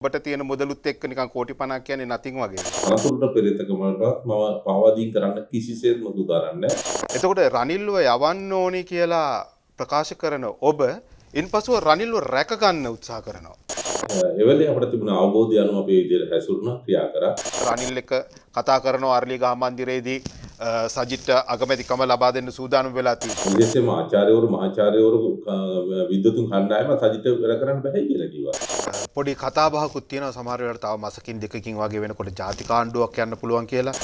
ඔබට තියෙන මුදලුත් එක්ක නිකන් කෝටි 50ක් කියන්නේ nothing වගේ. අනතුරට පෙරේතකමටවත් මම පාවාදීන් කරන්න කිසිසේත්ම සූදානම් නැහැ. එතකොට රනිල්ව යවන්න ඕනි කියලා ප්‍රකාශ කරන ඔබ ඉන්පසුව රනිල්ව රැක ගන්න උත්සාහ කරනවා. එවලේ අපිට තිබුණ අවබෝධය අනුව අපි මේ විදිහට හැසිරුණා ක්‍රියා කරා. රනිල් එක කතා කරනවා අර්ලිගහ මන්දිරයේදී සජිත් අගමැතිකම ලබා දෙන්න සූදානම් වෙලා තියෙනවා. විශේෂයෙන්ම ආචාර්යවරු මහාචාර්යවරු විද්වතුන් කණ්ඩායම සජිත් වැඩ කරන්න බෑ කියලා කිව්වා. පොඩි කතා බහකුත් තියෙනවා සමහර වෙලාවට තව මාසකින් දෙකකින් වගේ වෙනකොට ජාතික ආණ්ඩුවක් යන්න පුළුවන් කියලා.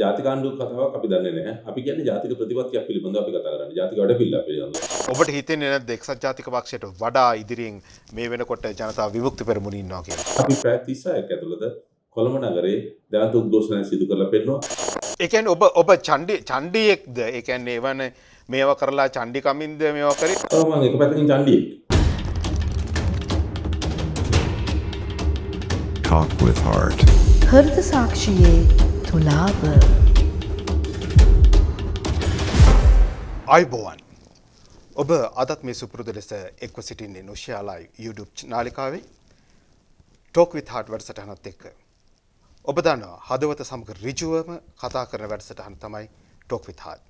ජාතික ආණ්ඩුව කතාවක් අපි දන්නේ නැහැ. අපි කියන්නේ ජාතික ප්‍රතිපත්තියක් පිළිබඳව අපි කතා කරන්නේ. ජාතික වැඩපිළිවෙල පිළිබඳව. ඔබට හිතෙන්නේ නැද්ද එක්සත් ජාතික පක්ෂයට වඩා ඉදිරියෙන් මේ වෙනකොට ජනතා විමුක්ති පෙරමුණ ඉන්නවා කියලා? අපි පැය 36ක් ඇතුළත කොළඹ නගරේ දැනට උද්ඝෝෂණය සිදු කරලා පෙන්නවා. ඒ කියන්නේ ඔබ චණ්ඩියෙක්ද? ඒ කියන්නේ එවන මේවා කරලා චණ්ඩි කමින්ද මේවා කරේ? ඔව් මම එක පැත්තකින් චණ්ඩියෙක්. Talk with heart. හෘද සාක්ෂියේ තුලාව අයිබෝවන්. ඔබ අදත් මේ සුපුරුදු ලෙස එක්ව සිටින්නේ නුෂ්‍යා ලයිව් YouTube නාලිකාවේ Talk with Heart වැඩසටහනත් එක්ක. ඔබ දන්නවා හදවත සමග ඍජුවම කතා කරන වැඩසටහන තමයි Talk with Heart.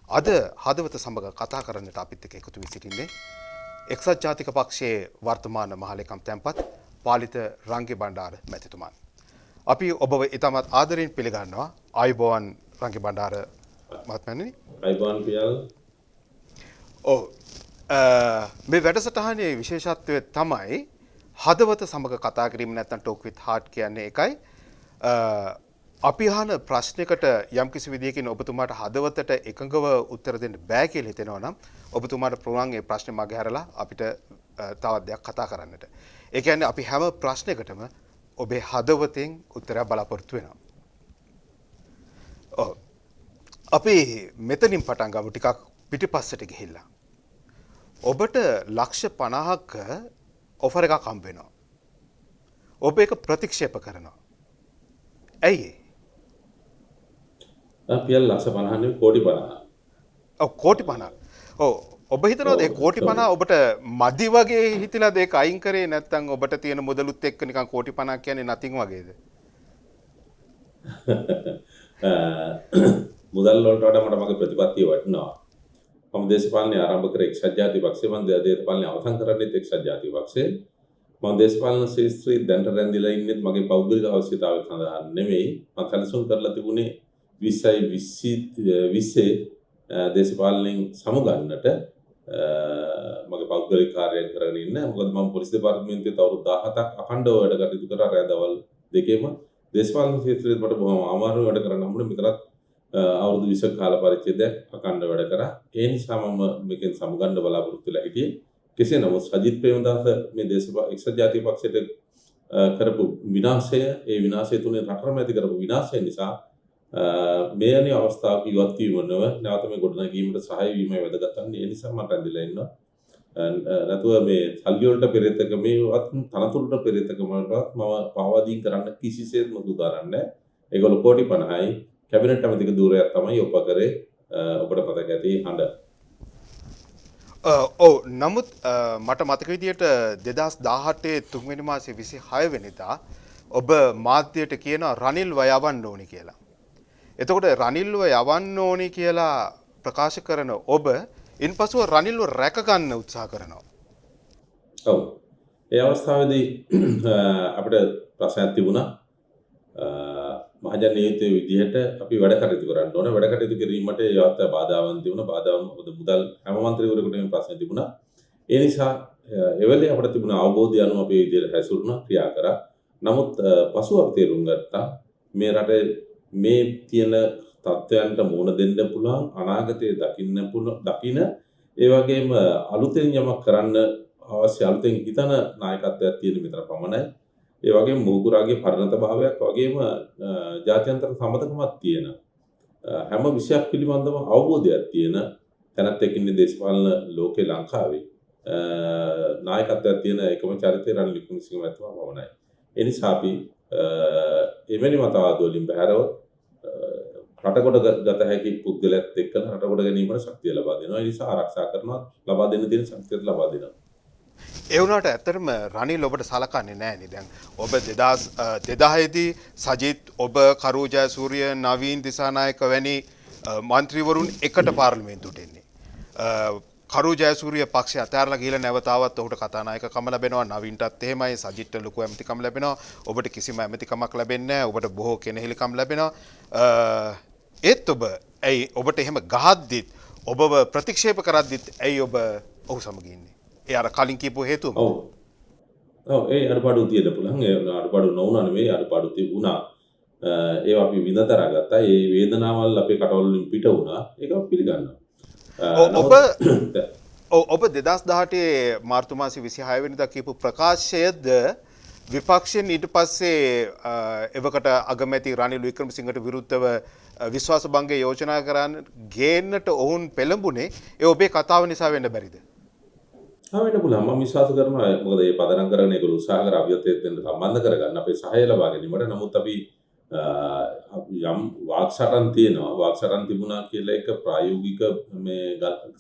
අද හදවත සමග කතා කරන්නට අපිත් එක්ක එකතු වී සිටින්නේ එක්සත් ජාතික පක්ෂයේ වර්තමාන මහලේකම් තැන්පත් පාලිත රංගේ බණ්ඩාර මැතිතුමන්. අපි ඔබව ඉතාමත් ආදරයෙන් පිළිගන්නවා. අයිබෝවන් රංගේ බණ්ඩාර මහත්මයාණනි. අයිබෝවන් පියල්. ඔව්. මේ වැඩසටහනේ විශේෂත්වය තමයි හදවත සමග කතා කිරීම නැත්නම් Talk with Heart කියන්නේ එකයි. අපි අහන ප්‍රශ්නයකට යම්කිසි විදියකින් ඔබතුමාට හදවතට එකඟව උත්තර දෙන්න බෑ කියලා හිතෙනවා නම් ඔබතුමාට පුළුවන් ඒ ප්‍රශ්නේ මගහැරලා අපිට තවත් දෙයක් කතා කරන්නට. ඒ කියන්නේ අපි හැම ප්‍රශ්නයකටම ඔබේ හදවතෙන් උත්තරයක් බලාපොරොත්තු වෙනවා. ඔව්. අපි මෙතනින් පටන් ගමු ටිකක් පිටිපස්සට ගිහිල්ලා. ඔබට ලක්ෂ 50ක ඔෆර් එකක් හම්බ වෙනවා. ඔබ ඒක ප්‍රතික්ෂේප කරනවා. ඇයි ඒ? පියල් ලක්ෂ 50 නෙවෙයි කෝටි 50. ඔව් කෝටි 50. ඔව් ඔබ හිතනවාද ඒ කෝටි 50 ඔබට මදි වගේ හිතලාද ඒක අයින් කරේ නැත්නම් ඔබට තියෙන මුදලුත් එක්ක නිකන් කෝටි 50ක් කියන්නේ nothing වගේද? මුදල් වලට වඩා මට මගේ ප්‍රතිපත්තිය වටිනවා. මම දේශපාලනය ආරම්භ කරේ එක්සත් ජාතික පක්ෂය. මම දේශපාලනය අවසන් කරන්නේත් එක්සත් ජාතික පක්ෂය. මම දේශපාලන ශාස්ත්‍රයේ දැනට රැඳිලා ඉන්නෙත් මගේ පෞද්ගලික අවශ්‍යතාවය සඳහා නෙමෙයි. මම සැලසුම් කරලා තිබුණේ 20 දේශපාලනයෙන් සමුගන්නට මගේ පෞද්ගලික කාර්යයන් කරගෙන ඉන්න. මොකද මම පොලිස් දෙපාර්තමේන්තුවේ අවුරුදු 17ක් අඛණ්ඩව වැඩ කටයුතු කරා රෑ දවල් දෙකේම. දේශපාලන ක්ෂේත්‍රයේ මට බොහොම අමාරුව වැඩ කරන්න හම්බුනේ. මෙතරත් අවුරුදු 20ක කාල පරිච්ඡේදයක් අඛණ්ඩව වැඩ කරා. ඒ නිසා මම මේකෙන් සමුගන්න බලාපොරොත්තු වෙලා හිටියේ. කෙසේ නමුත් සජිත් ප්‍රේමදාස මේ එක්සත් ජාතික පක්ෂයට කරපු විනාශය, ඒ විනාශය තුනේ රටම ඇති කරපු විනාශය නිසා මේ අනේ අවස්ථාවක ඉවත් වීම නොව නැවත මේ ගොඩනැගීමට සහාය වීමයි වැදගත් වන්නේ. ඒ නිසා මට ඇඳිලා ඉන්නවා. නැතුව මේ සල්ලි වලට පෙරේතක මේවත් තනතුරට පෙරේතකමටවත් මම පාවාදීන් කරන්න කිසිසේත්ම සූදානම් නැහැ. ඒගොල්ලෝ කෝටි 50යි කැබිනට් ඇමතික ධූරයක් තමයි ඔප කරේ. ඔබට මතක ඇති හඬ. ඔව් නමුත් මට මතක විදියට 2018 3 මාසේ 26 වෙනිදා ඔබ මාධ්‍යයට කියනවා රනිල්ව යවන්න ඕනි කියලා. එතකොට රනිල්ව යවන්න ඕනි කියලා ප්‍රකාශ කරන ඔබ ඉන්පසුව රනිල්ව රැක ගන්න උත්සාහ කරනවා. ඔව්. ඒ අවස්ථාවේදී අපිට ප්‍රශ්නයක් තිබුණා. මහජන නීතිය විදිහට අපි වැඩ කටයුතු කරන්න ඕන. වැඩ කටයුතු කිරීමට ඒවත් බාධාවන් තිබුණා. බාධාවන් මොකද මුදල් හැම මන්ත්‍රීවරයෙකුට මේ ප්‍රශ්න තිබුණා. ඒ නිසා එවෙලේ අපිට තිබුණ අවබෝධය අනුව අපි මේ විදිහට හැසිරුණා ක්‍රියා කරා. නමුත් පසුව අපි තේරුම් ගත්තා මේ රටේ මේ තියෙන තත්ත්වයන්ට මුහුණ දෙන්න පුළුවන් අනාගතයේ දකින්න ඒ වගේම අලුතෙන් යමක් කරන්න අවශ්‍ය අලුතෙන් හිතන නායකත්වයක් තියෙන විතර පමණයි. ඒ වගේම මෝගුරාගේ පරිණත භාවයක් වගේම ජාත්‍යන්තර සම්මතකමක් තියෙන හැම විෂයක් පිළිබඳව අවබෝධයක් තියෙන තැනත් එක්කින්නේ දේශපාලන ලෝකේ ලංකාවේ නායකත්වයක් තියෙන එකම චරිතය රනිල් වික්‍රමසිංහ මහත්මයා පමණයි. ඒ නිසා අපි එවැනි මතවාද වලින් බැහැරව රටකොට ගත හැකි පුද්ගලයාත් එක්ක රටකොට ගැනීමට ශක්තිය ලබා දෙනවා. ඒ නිසා ආරක්ෂා කරනවා, ලබා දෙන්න තියෙන ශක්තිය ලබා දෙනවා. ඒ වුණාට ඇත්තටම රනිල් ඔබට සලකන්නේ නැහැ නේ දැන්. ඔබ 2000 දී සජිත් ඔබ කරු ජයසූරිය නවීන් දිසානායක වැනි මන්ත්‍රීවරුන් එකට පාර්ලිමේන්තුවට එන්නේ. කරු ජයසූරිය පක්ෂය අතහැරලා ගිහලා නැවතාවත් ඔහුට කතානායකකම ලැබෙනවා. නවීන්ටත් එහෙමයි. සජිත්ට ලොකු ඇමතිකම් ලැබෙනවා. ඔබට කිසිම ඇමතිකමක් ලැබෙන්නේ නැහැ. ඔබට බොහෝ කෙනෙහිලිකම් ලැබෙනවා. ඒත් ඔබ ඇයි ඔබට එහෙම ගහද්දිත් ඔබව ප්‍රතික්ෂේප කරද්දිත් ඇයි ඔබ ඔහු සමග ඉන්නේ? ඒ අර කලින් කියපු හේතුව. ඔව් ඒ අඩපාඩු තියෙන්න පුළුවන්. ඒ අඩපාඩු නොවුනා නෙමෙයි අඩපාඩු තිබුණා. ඒවා අපි විඳතරා ගත්තා. ඒ වේදනාවල් අපේ කටවල් වලින් පිට වුණා. ඒක අපි පිළිගන්නවා. ඔබ 2018 මාර්තු මාසේ 26 වෙනිදා කියපු ප්‍රකාශයද විපක්ෂයෙන් ඊට පස්සේ එවකට අගමැති රනිල් වික්‍රමසිංහට විරුද්ධව විශ්වාස භංගය යෝජනා කරන්න ගේන්නට ඔවුන් පෙළඹුණේ ඒ ඔබේ කතාව නිසා වෙන්න බැරිද? වෙන්න පුළුවන්. මම විශ්වාස කරනවා. මොකද මේ පදනම් කරගෙන ඒගොල්ලෝ උත්සාහ කර අභියතෙත් වෙන්න සම්බන්ධ කරගන්න අපේ සහාය ලබා ගැනීමට. නමුත් අපි යම් වාක්සටන් තියෙනවා. වාක්සටන් තිබුණා කියලා එක ප්‍රායෝගික මේ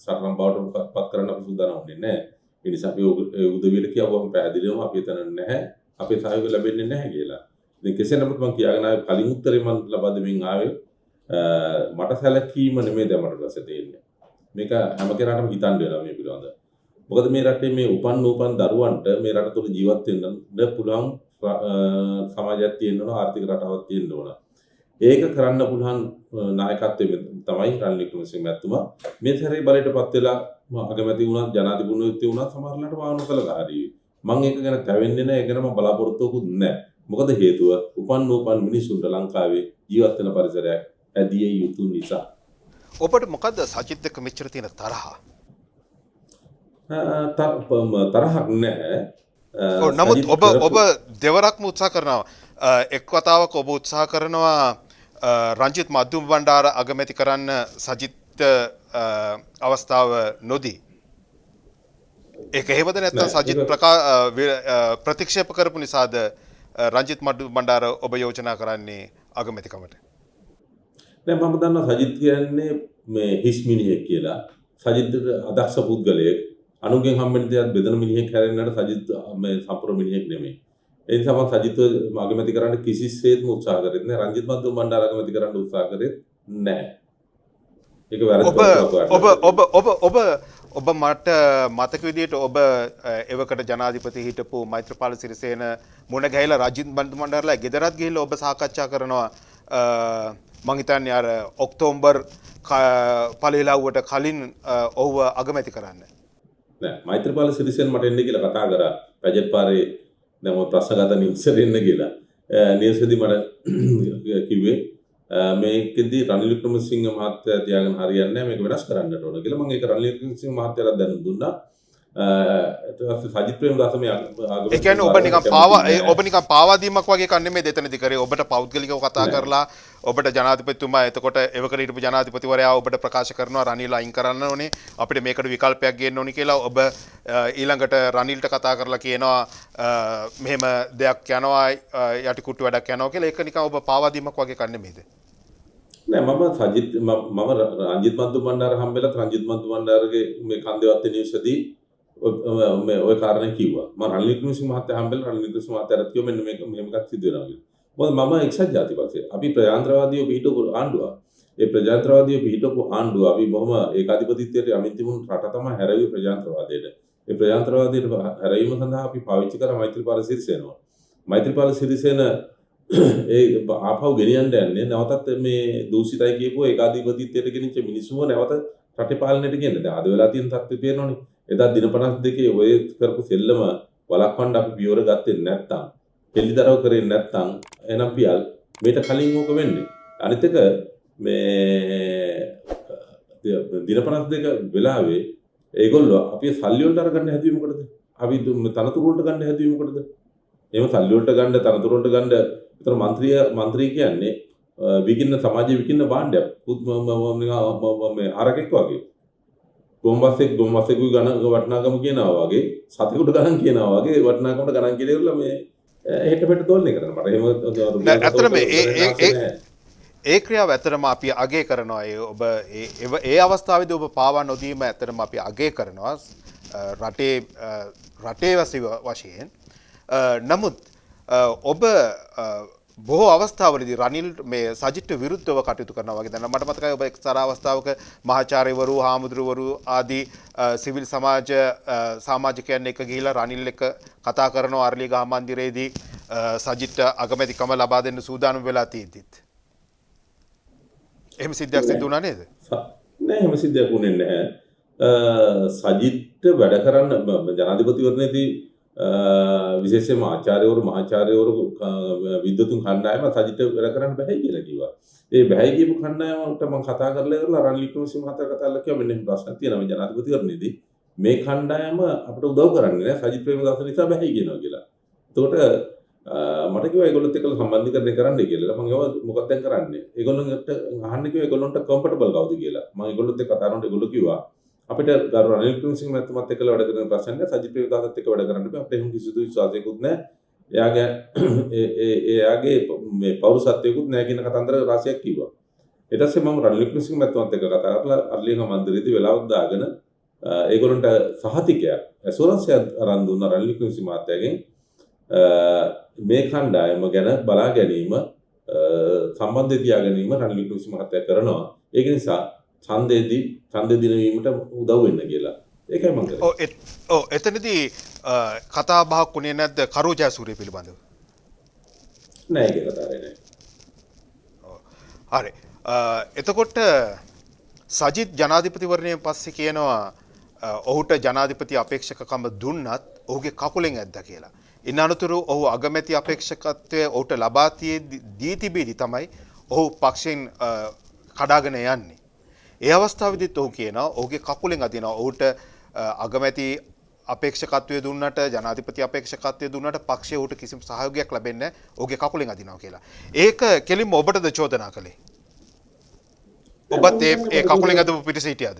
සටන් බවට පත් කරන්න අපි සූදානම් වෙන්නේ නැහැ. ඒ නිසා අපි උදවියට කියවම පැහැදිලිවම අපි එතන නැහැ. අපේ සහයෝගය ලැබෙන්නේ නැහැ කියලා. ඉතින් කෙසේ නමුත් මම කියාගෙන ආවේ කලින් උත්තරේ මම ලබා දෙමින් ආවේ මට සැලකීම නෙමෙයි දැන් මට රස දෙන්නේ. මේක හැම කෙනාටම හිතන්න වෙනවා මේ පිළිබඳව. මොකද මේ රටේ මේ උපන් දරුවන්ට මේ රට තුළ ජීවත් වෙන්න පුළුවන් සමාජයක් තියෙන්න ඕන, ආර්ථික රටාවක් තියෙන්න ඕන. ඒක කරන්න පුළුවන් නායකත්වයේ තමයි රනිල් වික්‍රමසිංහ මැතිතුමා මේ සැරේ බලයටපත් වෙලා අගමැති වුණත් ජනාධිපති වුණත් සමහරලාට මානව කළකාරී. මම ඒක ගැන තැවෙන්නේ නැහැ. ඒක ගැන මම බලාපොරොත්තුකුත් නැහැ. මොකද හේතුව උපන් මිනිසුන්ට ලංකාවේ ජීවත් වෙන පරිසරයක් ඇදිය යුතු නිසා. ඔබට මොකද්ද සජිත් එක්ක මෙච්චර තියෙන තරහ? තරහක් නැහැ. නමුත් ඔබ දෙවරක්ම උත්සාහ කරනවා. එක් වතාවක ඔබ උත්සාහ කරනවා රංජිත් මධ්‍යම බණ්ඩාර අගමැති කරන්න සජිත් අවස්ථාව නොදී. ඒක එහෙමද නැත්නම් සජිත් ප්‍රතික්ෂේප කරපු නිසාද රංජිත් මධ්‍යම බණ්ඩාර ඔබ යෝජනා කරන්නේ අගමැතිකමට? නෑ මම දන්නවා සජිත් කියන්නේ මේ හිස් මිනිහෙක් කියලා. සජිත් අදක්ෂ පුද්ගලයෙක්. අනුගෙන් හම්බෙන දේත් බෙදන මිනිහෙක් හැරෙන්නට සජිත් මේ සම්පූර්ණ මිනිහෙක් නෙමෙයි. ඒ නිසා මම සජිත්ව අගමැති කරන්න කිසිසේත්ම උත්සාහ කරෙත් නෑ. රංජිත් මධ්‍යම බණ්ඩාර අගමැති කරන්න උත්සාහ කරෙත් නෑ. ඒක වැරදි. ඔබ මට මතක විදිහට ඔබ එවකට ජනාධිපති හිටපු මෛත්‍රපාල සිරිසේන මුණ ගැහිලා රංජිත් මධ්‍යම බණ්ඩාරලා ගෙදරත් ගිහිල්ලා ඔබ සාකච්ඡා කරනවා මං හිතන්නේ අර ඔක්තෝබර් පළවෙනිවට කලින් ඔහුව අගමැති කරන්න. නෑ මෛත්‍රපාල සිරිසේන මට එන්න කියලා කතා කරා. බජට් පාරේ දැන් මම ප්‍රශ්නගත නිවසට එන්න කියලා. නිවසේදී මට කිව්වේ මේකෙදි රනිල් වික්‍රමසිංහ මහත්තයා තියාගෙන හරියන්නේ නැහැ. මේක වෙනස් කරන්නට ඕන කියලා. මම ඒක රනිල් වික්‍රමසිංහ මහත්තයාට දැනුම් දුන්නා. සජිත් ප්‍රේමදාස මේ ඒ කියන්නේ ඔබ නිකන් පාවා දීමක් වගේ කන්නේ මේ දෙතනදි කරේ. ඔබට පෞද්ගලිකව කතා කරලා ඔබට ජනාධිපතිතුමා එතකොට එවකට හිටපු ජනාධිපතිවරයා ඔබට ප්‍රකාශ කරනවා රනිල් අයින් කරන්න ඕනේ. අපිට මේකට විකල්පයක් ගේන්න ඕනේ කියලා. ඔබ ඊළඟට රනිල්ට කතා කරලා කියනවා මෙහෙම දෙයක් යනවා යටිකුට්ටු වැඩක් යනවා කියලා. ඒක නිකන් ඔබ පාවා දීමක් වගේ කන්නේ මේද? නෑ මම රංජිත් මධ්‍යම බණ්ඩාර හම්බෙලා රංජිත් මධ්‍යම බණ්ඩාරගේ මේ කන්දේවත්තේ නිවසේදී ඔය කාරණේ කිව්වා. මම රනිල් වික්‍රමසිංහ මහත්තයා හම්බෙලා රනිල් වික්‍රමසිංහ මහත්තයාට කිව්වා මෙන්න මේක මෙහෙම එකක් සිදු වෙනවා කියලා. මොකද මම එක්සත් ජාතිපක්ෂය. අපි ප්‍රජාතන්ත්‍රවාදීව පිහිටපු ආණ්ඩුවක්. ඒ ප්‍රජාතන්ත්‍රවාදීව පිහිටපු ආණ්ඩුව අපි බොහොම ඒකාධිපතිත්වයට යමින් තිබුණු රට තමයි හැරෙව්වේ ප්‍රජාතන්ත්‍රවාදයට. ඒ ප්‍රජාතන්ත්‍රවාදයට හැරවීම සඳහා අපි පාවිච්චි කරා මෛත්‍රීපාල සිරිසේනව. මෛත්‍රීපාල සිරිසේන ඒ ආපහු ගෙනියන්න යන්නේ නැවතත් මේ දූෂිතයි කියපුව ඒකාධිපතිත්වයට ගෙනිච්ච මිනිස්සුම නැවත රටේ පාලනයට ගෙන්න. දැන් අද වෙලා තියෙන තත්ත්වය පේනවනේ. එදා දින 52 ඔය කරපු සෙල්ලම වළක්වන්න අපි පියවර ගත්තේ නැත්නම් එල්ලිදරව් කරේ නැත්නම් එනම් පියල් මේට කලින් ඕක වෙන්නේ. අනිත් එක මේ දින 52 වෙලාවේ ඒගොල්ලෝ අපි සල්ලි වලට අරගන්න හැදුවේ මොකටද? අපි තනතුරු වලට ගන්න හැදුවේ මොකටද? එහෙම සල්ලි වලට ගන්න තනතුරු වලට ගන්න විතර മന്ത്രി කියන්නේ විකින්න සමාජයේ විකින්න භාණ්ඩයක්. මේ අරකෙක් වගේ. ගොම්බස්සෙකු ගණන් වටිනාකම කියනවා වගේ සතෙකුට ගණන් කියනවා වගේ වටිනාකමට ගණන් කියලා ඉවරලා මේ හෙට පෙට දෝලනය කරනවා. මට එහෙම ඇත්තටම ඒ ක්‍රියාව ඇත්තටම අපි අගය කරනවා. ඔබ ඒ අවස්ථාවේදී ඔබ පාවා නොදීම ඇත්තටම අපි අගය කරනවා. රටේ රටේ වශයෙන් නමුත් ඔබ බොහෝ අවස්ථාවලදී රනිල් මේ සජිත්ට විරුද්ධව කටයුතු කරනවා වගේ දැන් මට මතකයි ඔබ එක්තරා අවස්ථාවක මහාචාර්යවරු හාමුදුරුවරු ආදී සිවිල් සමාජිකයන් එක්ක ගිහිලා රනිල් එක්ක කතා කරනවා අරලියගහ මන්දිරයේදී සජිත්ට අගමැතිකම ලබා දෙන්න සූදානම් වෙලා තියෙද්දිත් එහෙම සිද්ධියක් සිදු වුණා නේද? නෑ එහෙම සිද්ධියක් වුණේ නැහැ. සජිත්ට වැඩ කරන්න ජනාධිපතිවරණයේදී විශේෂයෙන්ම ආචාර්යවරු මහාචාර්යවරු විද්වතුන් කණ්ඩායම සජිත්ට වැඩ කරන්න බෑ කියලා කිව්වා. ඒ බෑ කියපු කණ්ඩායමට මම කතා කරලා ඉවරලා රනිල් වික්‍රමසිංහ මහතා කතා කරලා කිව්වා මෙන්න ප්‍රශ්නක් තියෙනවා ජනාධිපතිවරණයේදී මේ කණ්ඩායම අපිට උදව් කරන්නේ නැහැ සජිත් ප්‍රේමදාස නිසා බෑ කියනවා කියලා. එතකොට මට කිව්වා ඒගොල්ලොත් එක්ක සම්බන්ධීකරණය කරන්න කියලා. මම ඒවා මොකක්ද දැන් කරන්නේ? ඒගොල්ලන්ට අහන්න කිව්වා ඒගොල්ලන්ට කම්ෆර්ටබල් කවුද කියලා. මම ඒගොල්ලොත් එක්ක කතා කරනකොට ඒගොල්ලෝ කිව්වා අපිට ගරු රනිල් වික්‍රමසිංහ මහත්මයාත් එක්කලා වැඩ කරන ප්‍රශ්න නැහැ. සජිත් ප්‍රේමදාසත් එක්ක වැඩ කරන්න බෑ. අපිට එහෙම කිසිදු විශ්වාසයකුත් නැහැ. එයාගේ මේ පෞරුෂත්වයකුත් නැහැ කියන කතන්දර රාශියක් කිව්වා. ඊට පස්සේ මම රනිල් වික්‍රමසිංහ මහත්මයාත් එක්ක කතා කරලා අරලියගහ මන්දිරයේදී වෙලාවක් දාගෙන ඒගොල්ලන්ට සහතිකයක් ඇෂුරන්ස් එකක් අරන් දුන්නා රනිල් වික්‍රමසිංහ මහත්තයාගෙන් මේ කණ්ඩායම ගැන බලා ගැනීම සම්බන්ධය තියා ගැනීම රනිල් වික්‍රමසිංහ මහත්තයා කරනවා. ඒක නිසා ඡන්දෙ දිනවීමට උදව් වෙන්න කියලා. ඒකයි මම කරේ. ඔව් එතනදී කතා බහක් වුණේ නැද්ද කරු ජයසූරිය පිළිබඳව? නෑ ඒක කතාවේ නෑ. හරි. එතකොට සජිත් ජනාධිපතිවරණයෙන් පස්සේ කියනවා ඔහුට ජනාධිපති අපේක්ෂකකම දුන්නත් ඔහුගේ කකුලෙන් ඇද්දා කියලා. ඉන් අනතුරු ඔහු අගමැති අපේක්ෂකත්වය ඔහුට ලබා දී තිබෙදි තමයි ඔහු පක්ෂයෙන් කඩාගෙන යන්නේ. ඒ අවස්ථාවේදීත් ඔහු කියනවා ඔහුගේ කකුලෙන් අදිනවා. ඔහුට අගමැති අපේක්ෂකත්වය දුන්නට ජනාධිපති අපේක්ෂකත්වය දුන්නට පක්ෂය ඔහුට කිසිම සහයෝගයක් ලැබෙන්නේ නැහැ. ඔහුගේ කකුලෙන් අදිනවා කියලා. ඒක කෙලින්ම ඔබටද චෝදනා කළේ? ඔබත් ඒ කකුලෙන් අදපු පිටස හිටියද?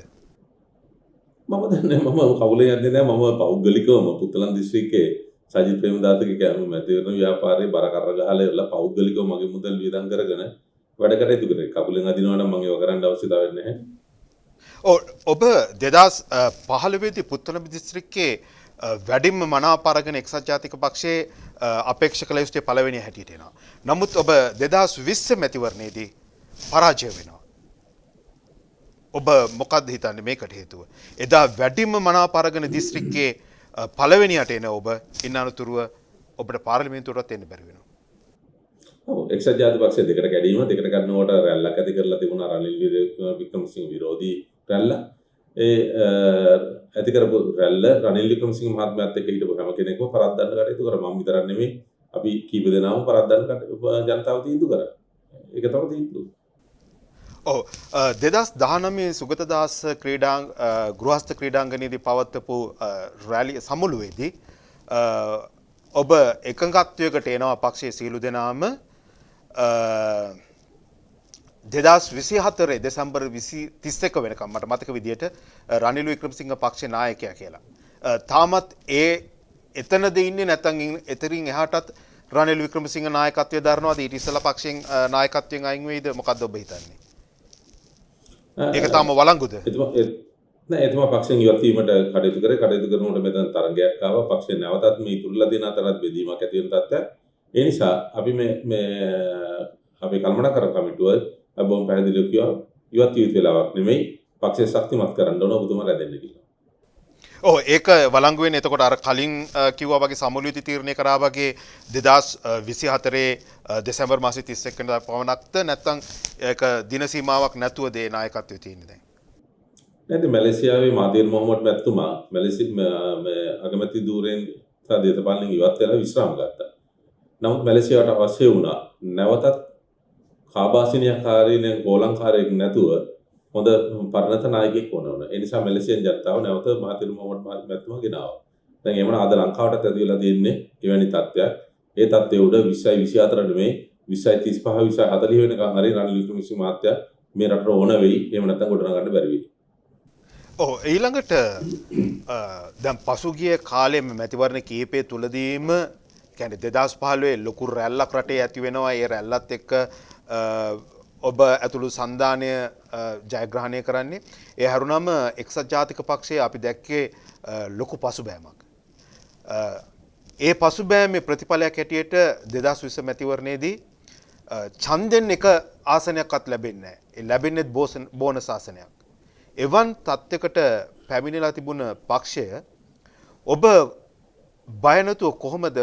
මම දන්නේ මම කකුලෙන් යන්නේ නැහැ. මම පෞද්ගලිකවම පුත්තලන් දිස්ත්‍රික්කයේ සජිත් ප්‍රේමදාසගේ කැම මැතිවරණ ව්‍යාපාරයේ බර කර ගහලා ඉවරලා පෞද්ගලිකව මගේ මුදල් වියදම් කරගෙන වැඩ කටයුතු කරේ. කකුලෙන් අදිනවා නම් මම ඒව කරන්න අවශ්‍යතාවයක් නැහැ. ඔබ 2015 දී පුත්තලම දිස්ත්‍රික්කයේ වැඩිම මනාප අරගෙන එක්සත් ජාතික පක්ෂයේ අපේක්ෂක ලැයිස්තුවේ පළවෙනි හැටියට එනවා. නමුත් ඔබ 2020 මැතිවරණයේදී පරාජය වෙනවා. ඔබ මොකක්ද හිතන්නේ මේකට හේතුව? එදා වැඩිම මනාප අරගෙන දිස්ත්‍රික්කයේ පළවෙනියට එන ඔබ ඉන් අනතුරුව ඔබට පාර්ලිමේන්තුවටත් එන්න බැරි වෙනවා. ඔව් එක්සත් ජාතික පක්ෂය දෙකට කැඩීම දෙකට ගන්නවට රැල්ලක් ඇති කරලා තිබුණා රනිල් වික්‍රමසිංහ විරෝධී රැල්ල. ඒ ඇති කරපු රැල්ල රනිල් වික්‍රමසිංහ මහත්මයාත් එක්ක හිටපු හැම කෙනෙක්ම පරද්දන්න කටයුතු කරා. මම විතරක් නෙමෙයි අපි කීප දෙනාම පරද්දන්න ජනතාව තීන්දුව කරා. ඒක තමයි තීන්දුව. ඔව් 2019 සුගතදාස ගෘහස්ත ක්‍රීඩාංගණයේදී පවත්වපු රැලි සමුළුවේදී ඔබ එකඟත්වයකට එනවා පක්ෂයේ සියලු දෙනාම 2024 දෙසැම්බර් 31 වෙනකම් මට මතක විදිහට රනිල් වික්‍රමසිංහ පක්ෂේ නායකයා කියලා. තාමත් එතනද ඉන්නේ නැත්නම් එතරින් එහාටත් රනිල් වික්‍රමසිංහ නායකත්වය දරනවාද? ඊට ඉස්සෙල්ලා පක්ෂයෙන් නායකත්වයෙන් අයින් වෙයිද? මොකද්ද ඔබ හිතන්නේ? ඒක තාම වළංගුද? එතුමා පක්ෂයෙන් ඉවත් වීමට කටයුතු කරනකොට මෙතන තරගයක් ආවා. පක්ෂයෙන් නැවතත් මේ ඉතුරුලා දෙන අතරත් බෙදීමක් ඇති වෙන තත්ත්වයක්. ඒ නිසා අපි මේ අපේ කළමනාකරන කමිටුව බොහොම පැහැදිලිව කිව්වා ඉවත් වී වෙලාවක් නෙමෙයි පක්ෂය ශක්තිමත් කරන්න ඕන ඔබතුමා රැඳෙන්න කියලා. ඔව් ඒක වළංගු වෙන්නේ එතකොට අර කලින් කිව්වා වගේ සමුළුවේදී තීරණය කරා වගේ 2024 දෙසැම්බර් මාසයේ 31 වෙනිදා පවණක්ද නැත්නම් ඒක දින සීමාවක් නැතුව දේ නායකත්වයේ තියෙන්නේ දැන්? නැත්නම් මැලේසියාවේ මාදීර් මොහොමඩ් මැතිතුමා අගමැති ධූරයෙන් සහ දේශපාලනයෙන් ඉවත් වෙලා විශ්‍රාම ගත්තා. නමුත් මැලේසියාවට අවශ්‍ය වුණා නැවතත් කාබාසිනියකාරීන් ගෝලංකාරයෙක් නැතුව හොඳ පරණත නායකයෙක් ඕන වුණා. ඒ නිසා මැලේසියන් ජනතාව නැවත මාදීර් මොහොමඩ් මැතිතුමා ගෙනාවා. දැන් එමණ අද ලංකාවටත් ඇති වෙලා තියෙන්නේ එවැනි තත්ත්වයක්. ඒ තත්ත්වයේ උඩ 20 24 නෙමෙයි 20 35 40 වෙනකන් හරි රනිල් වික්‍රමසිංහ මහත්තයා මේ රටට ඕන වෙයි. එහෙම නැත්නම් ගොඩනගන්න බැරි වෙයි. ඊළඟට දැන් පසුගිය කාලේ මැතිවරණ කීපය තුලදීම කියන්නේ 2015 ලොකු රැල්ලක් රටේ ඇති වෙනවා. ඒ රැල්ලත් එක්ක ඔබ ඇතුළු සන්ධානය ජයග්‍රහණය කරන්නේ. ඒ හැරුණම එක්සත් ජාතික පක්ෂයේ අපි දැක්කේ ලොකු පසුබෑමක්. ඒ පසුබෑමේ ප්‍රතිඵලයක් හැටියට 2020 මැතිවරණයේදී ඡන්දෙන් එක ආසනයක්වත් ලැබෙන්නේ නැහැ. ඒ ලැබෙන්නේ බෝනස් ආසනයක්. එවන් තත්යකට පැමිණලා තිබුණ පක්ෂය ඔබ බය නැතුව කොහොමද